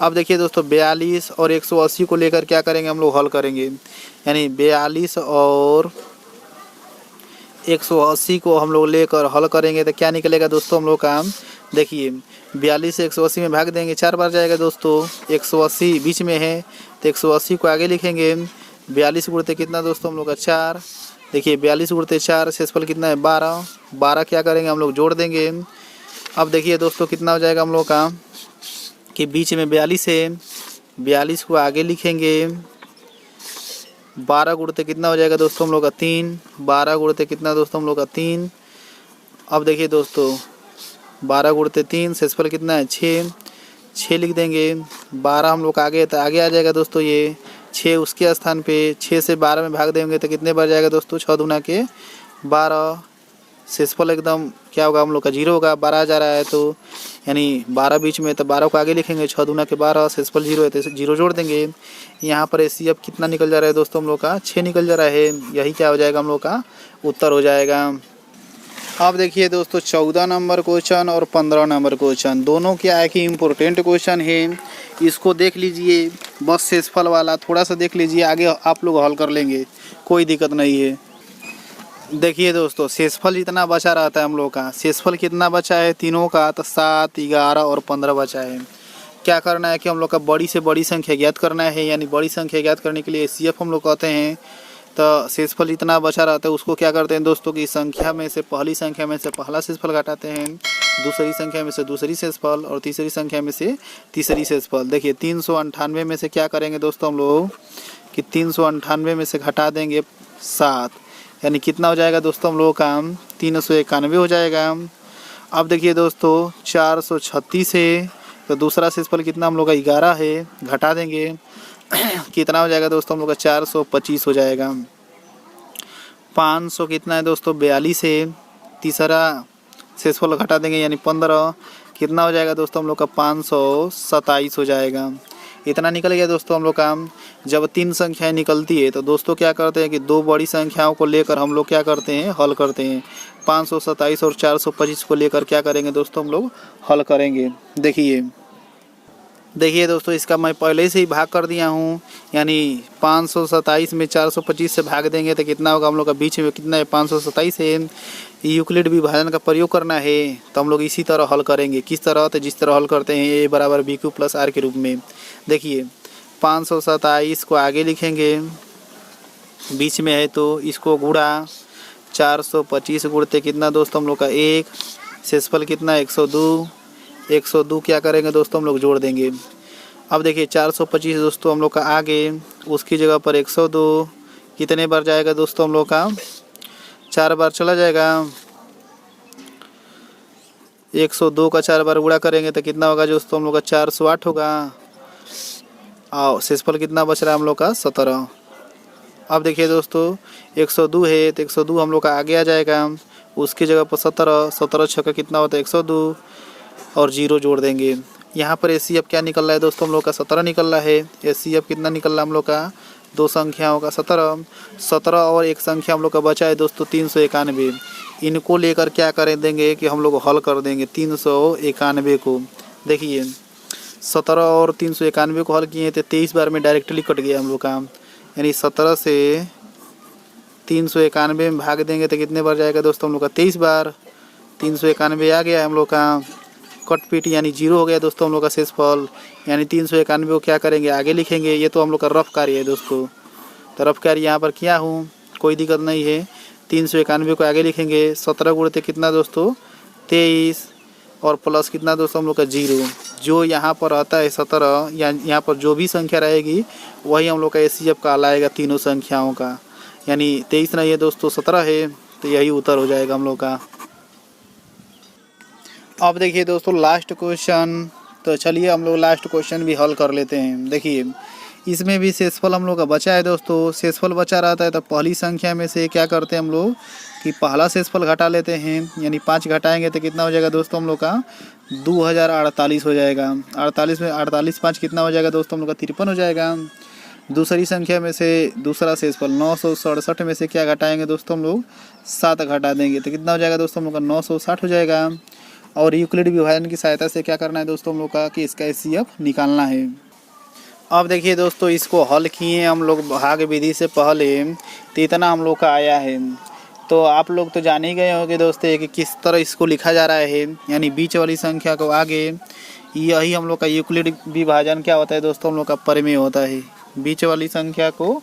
अब देखिए दोस्तों 42 और 180 को लेकर क्या करेंगे हम लोग, हल करेंगे। यानी 42 और 180 को हम लोग लेकर हल करेंगे तो क्या निकलेगा दोस्तों हम लोग का, देखिए 42 से 180 में भाग देंगे, 4 बार जाएगा दोस्तों। 180 बीच में है तो 180 को आगे लिखेंगे। 42 गुणते कितना दोस्तों हम लोग का 4। देखिए 42 गुणते 4, शेषफल कितना है 12। 12 क्या करेंगे हम लोग, जोड़ देंगे। अब देखिए दोस्तों कितना हो जाएगा हम लोग का कि बीच में 42 है, 42 को आगे लिखेंगे। 12 गुणते कितना हो जाएगा दोस्तों हम लोग का 3। 12 गुणते कितना दोस्तों हम लोग का 3। अब देखिए दोस्तों 12 गुणते 3, शेषफल कितना है 6। 6 लिख देंगे। 12 हम लोग का आगे, तो आगे आ जाएगा दोस्तों ये 6 उसके स्थान पे। 6 से 12 में भाग देंगे तो कितने बार जाएगा दोस्तों, 6 दूना के 12। शेषफल एकदम क्या होगा हम लोग का 0 होगा, 12 जा रहा है तो, यानी 12 बीच में, तो 12 को आगे लिखेंगे। 6 दूना के 12, शेषफल 0 है तो 0 जोड़ देंगे। यहाँ पर एचसीएफ कितना निकल जा रहा है दोस्तों हम लोग का, 6 निकल जा रहा है। यही क्या हो जाएगा हम लोग का उत्तर हो जाएगा। अब देखिए दोस्तों 14 नंबर क्वेश्चन और 15 नंबर क्वेश्चन, दोनों क्या है कि इम्पोर्टेंट क्वेश्चन है। इसको देख लीजिए, बस शेषफल वाला थोड़ा सा देख लीजिए, आगे आप लोग हल कर लेंगे, कोई दिक्कत नहीं है। देखिए दोस्तों शेषफल जितना बचा रहता है हम लोग का, शेषफल कितना बचा है तीनों का, तो 7, 11 और 15 बचा है। क्या करना है कि हम लोग का बड़ी से बड़ी संख्या ज्ञात करना है, यानी बड़ी संख्या ज्ञात करने के लिए एचसीएफ हम लोग कहते हैं। तो शेषफल जितना बचा रहता है उसको क्या करते हैं दोस्तों की संख्या में से पहली संख्या में से पहला शेषफल घटाते हैं, दूसरी संख्या में से दूसरी शेषफल और तीसरी संख्या में से तीसरी शेषफल। देखिए 398 में से क्या करेंगे दोस्तों हम लोग कि 398 में से घटा देंगे 7, यानी कितना हो जाएगा दोस्तों हम लोगों का 391 हो जाएगा। अब देखिए दोस्तों 436 है तो दूसरा शेषफल कितना हम लोग का 11 है, घटा देंगे कितना हो जाएगा दोस्तों हम लोग का 425 हो जाएगा। 500 कितना है दोस्तों 42 है, तीसरा शेषफल घटा देंगे यानी 15, कितना हो जाएगा दोस्तों हम लोग का 527 हो जाएगा। इतना निकल गया दोस्तों हम लोग का। जब 3 संख्याएं निकलती है तो दोस्तों क्या करते हैं कि 2 बड़ी संख्याओं को लेकर हम लोग क्या करते हैं, हल करते हैं। 527 और 425 को लेकर क्या करेंगे दोस्तों हम लोग, हल करेंगे। देखिए दोस्तों इसका मैं पहले से ही भाग कर दिया हूँ, यानी 527 में 425 से भाग देंगे तो कितना होगा हम लोग का, बीच में कितना है 527 है। यूक्लिड विभाजन का प्रयोग करना है तो हम लोग इसी तरह हल करेंगे। किस तरह, तो जिस तरह हल करते हैं a बराबर bq प्लस r के रूप में। देखिए 527 को आगे लिखेंगे, बीच में है तो इसको गुणा 425 गुणते कितना दोस्तों हम लोग का 1, शेषफल कितना 102। 102 क्या करेंगे दोस्तों हम लोग जोड़ देंगे। अब देखिए 425 दोस्तों हम लोग का आगे, उसकी जगह पर 102 कितने बार जाएगा दोस्तों हम लोग का, 4 बार चला जाएगा। 102 का 4 बार गुणा करेंगे तो कितना होगा दोस्तों हम लोग का 408 होगा। और शेषफल कितना बच रहा है हम लोग का 17। अब देखिए दोस्तों 102 है तो 102 हम लोग का आगे आ जाएगा, उसकी जगह पर 17, 17 छक्का कितना होता है 102 और 0 जोड़ देंगे। यहाँ पर एसीएफ क्या निकल रहा है दोस्तों हम लोग का 17 निकल रहा है। एसीएफ कितना निकल रहा है हम लोग का, दो संख्याओं का 17 और एक संख्या हम लोग का बचा है दोस्तों 391। इनको लेकर क्या कर देंगे कि हम लोग हल कर देंगे 391 को। देखिए 17 और 391 को हल किए थे, 23 बार में डायरेक्टली कट गया हम लोग का, यानी 17 से 391 में भाग देंगे तो कितने बार जाएगा दोस्तों हम लोग का 23 बार। 391 आ गया हम लोग का, कट पीट यानी 0 हो गया दोस्तों हम लोग का शेषफल। यानी 391 को क्या करेंगे आगे लिखेंगे। ये तो हम लोग का रफ कार्य है दोस्तों, तो रफ कार्य यहाँ पर किया हूँ, कोई दिक्कत नहीं है। 391 को आगे लिखेंगे, 17 गुणते कितना दोस्तों 23 और प्लस कितना दोस्तों हम लोग का 0। जो यहाँ पर आता है 17 या यहाँ पर जो भी संख्या रहेगी वही हम लोग का एसीएफ कहलाएगा तीनों संख्याओं का। यानी 23 नहीं है दोस्तों 17 है, तो यही उत्तर हो जाएगा हम लोग का। अब देखिए दोस्तों लास्ट क्वेश्चन, तो चलिए हम लोग लास्ट क्वेश्चन भी हल कर लेते हैं। देखिए इसमें भी शेषफल हम लोग का बचा है दोस्तों। शेषफल बचा रहता है तो पहली संख्या में से क्या करते हैं हम लोग कि पहला शेषफल घटा लेते हैं, यानी 5 घटाएंगे तो कितना हो जाएगा दोस्तों हम लोग का 2048 हो जाएगा। 48 में 48 5 कितना हो जाएगा दोस्तों हम लोग का 53 हो जाएगा। दूसरी संख्या में से दूसरा शेषफल 967 में से क्या घटाएंगे दोस्तों हम लोग 7 घटा देंगे तो कितना हो जाएगा दोस्तों हम लोग का 960 हो जाएगा। और यूक्लिड विभाजन की सहायता से क्या करना है दोस्तों हम लोग का कि इसका एचसीएफ निकालना है। अब देखिए दोस्तों इसको हल किए हम लोग भाग विधि से पहले, तो इतना हम लोग का आया है। तो आप लोग तो जान ही गए होंगे दोस्तों कि किस तरह इसको लिखा जा रहा है, यानी बीच वाली संख्या को आगे। यही हम लोग का यूक्लिड विभाजन क्या होता है दोस्तों हम लोग का प्रमेय होता है। बीच वाली संख्या को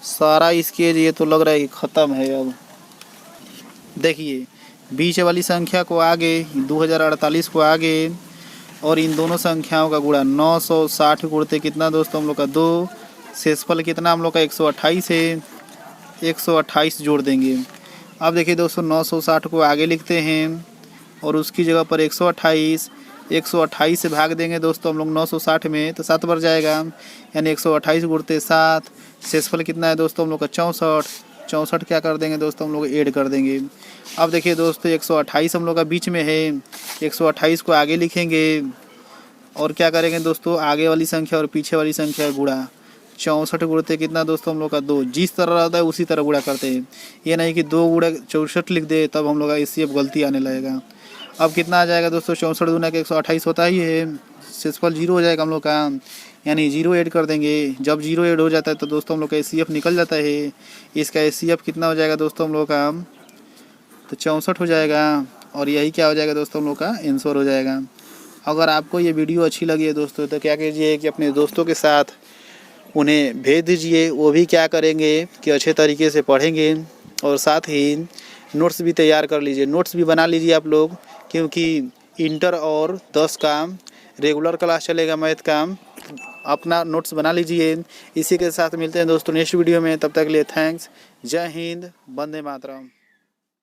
सारा इसके ये तो लग रहा है कि ख़त्म है। अब देखिए बीच वाली संख्या को आगे 2048 को आगे और इन दोनों संख्याओं का गुणा 960 गुणते कितना दोस्तों हम लोग का 2। शेषफल कितना हम लोग का 128 है, 128 जोड़ देंगे। अब देखिए दोस्तों 960 को आगे लिखते हैं और उसकी जगह पर 128 से भाग देंगे दोस्तों हम लोग 960 में तो 7 बार जाएगा, यानी 128 गुणते 7। शेषफल कितना है दोस्तों हम लोग का 64 क्या कर देंगे दोस्तों हम लोग ऐड कर देंगे। अब देखिए दोस्तों 128 हम लोग का बीच में है, 128 को आगे लिखेंगे और क्या करेंगे दोस्तों आगे वाली संख्या और पीछे वाली संख्या गुणा। 64 गुणते कितना दोस्तों हम लोग का 2। जिस तरह रहता है उसी तरह गुणा करते हैं, ये नहीं कि 2 गुणा 64 लिख दे तब हम लोग का एचसीएफ गलती आने लगेगा। अब कितना आ जाएगा दोस्तों 64 दूना के 128 होता ही है, शेषफल 0 हो जाएगा हम लोग का, यानी 0 ऐड कर देंगे। जब 0 ऐड हो जाता है तो दोस्तों हम लोग का एचसीएफ निकल जाता है। इसका एचसीएफ कितना हो जाएगा दोस्तों हम लोग का तो 64 हो जाएगा और यही क्या हो जाएगा दोस्तों हम लोग का आंसर हो जाएगा। अगर आपको ये वीडियो अच्छी लगी है दोस्तों तो क्या कीजिए कि अपने दोस्तों के साथ उन्हें भेज दीजिए, वो भी क्या करेंगे कि अच्छे तरीके से पढ़ेंगे और साथ ही नोट्स भी तैयार कर लीजिए। नोट्स भी बना लीजिए आप लोग, क्योंकि इंटर और 10 का रेगुलर क्लास चलेगा मैथ का। अपना नोट्स बना लीजिए। इसी के साथ मिलते हैं दोस्तों नेक्स्ट वीडियो में, तब तक के लिए थैंक्स। जय हिंद, वंदे मातरम।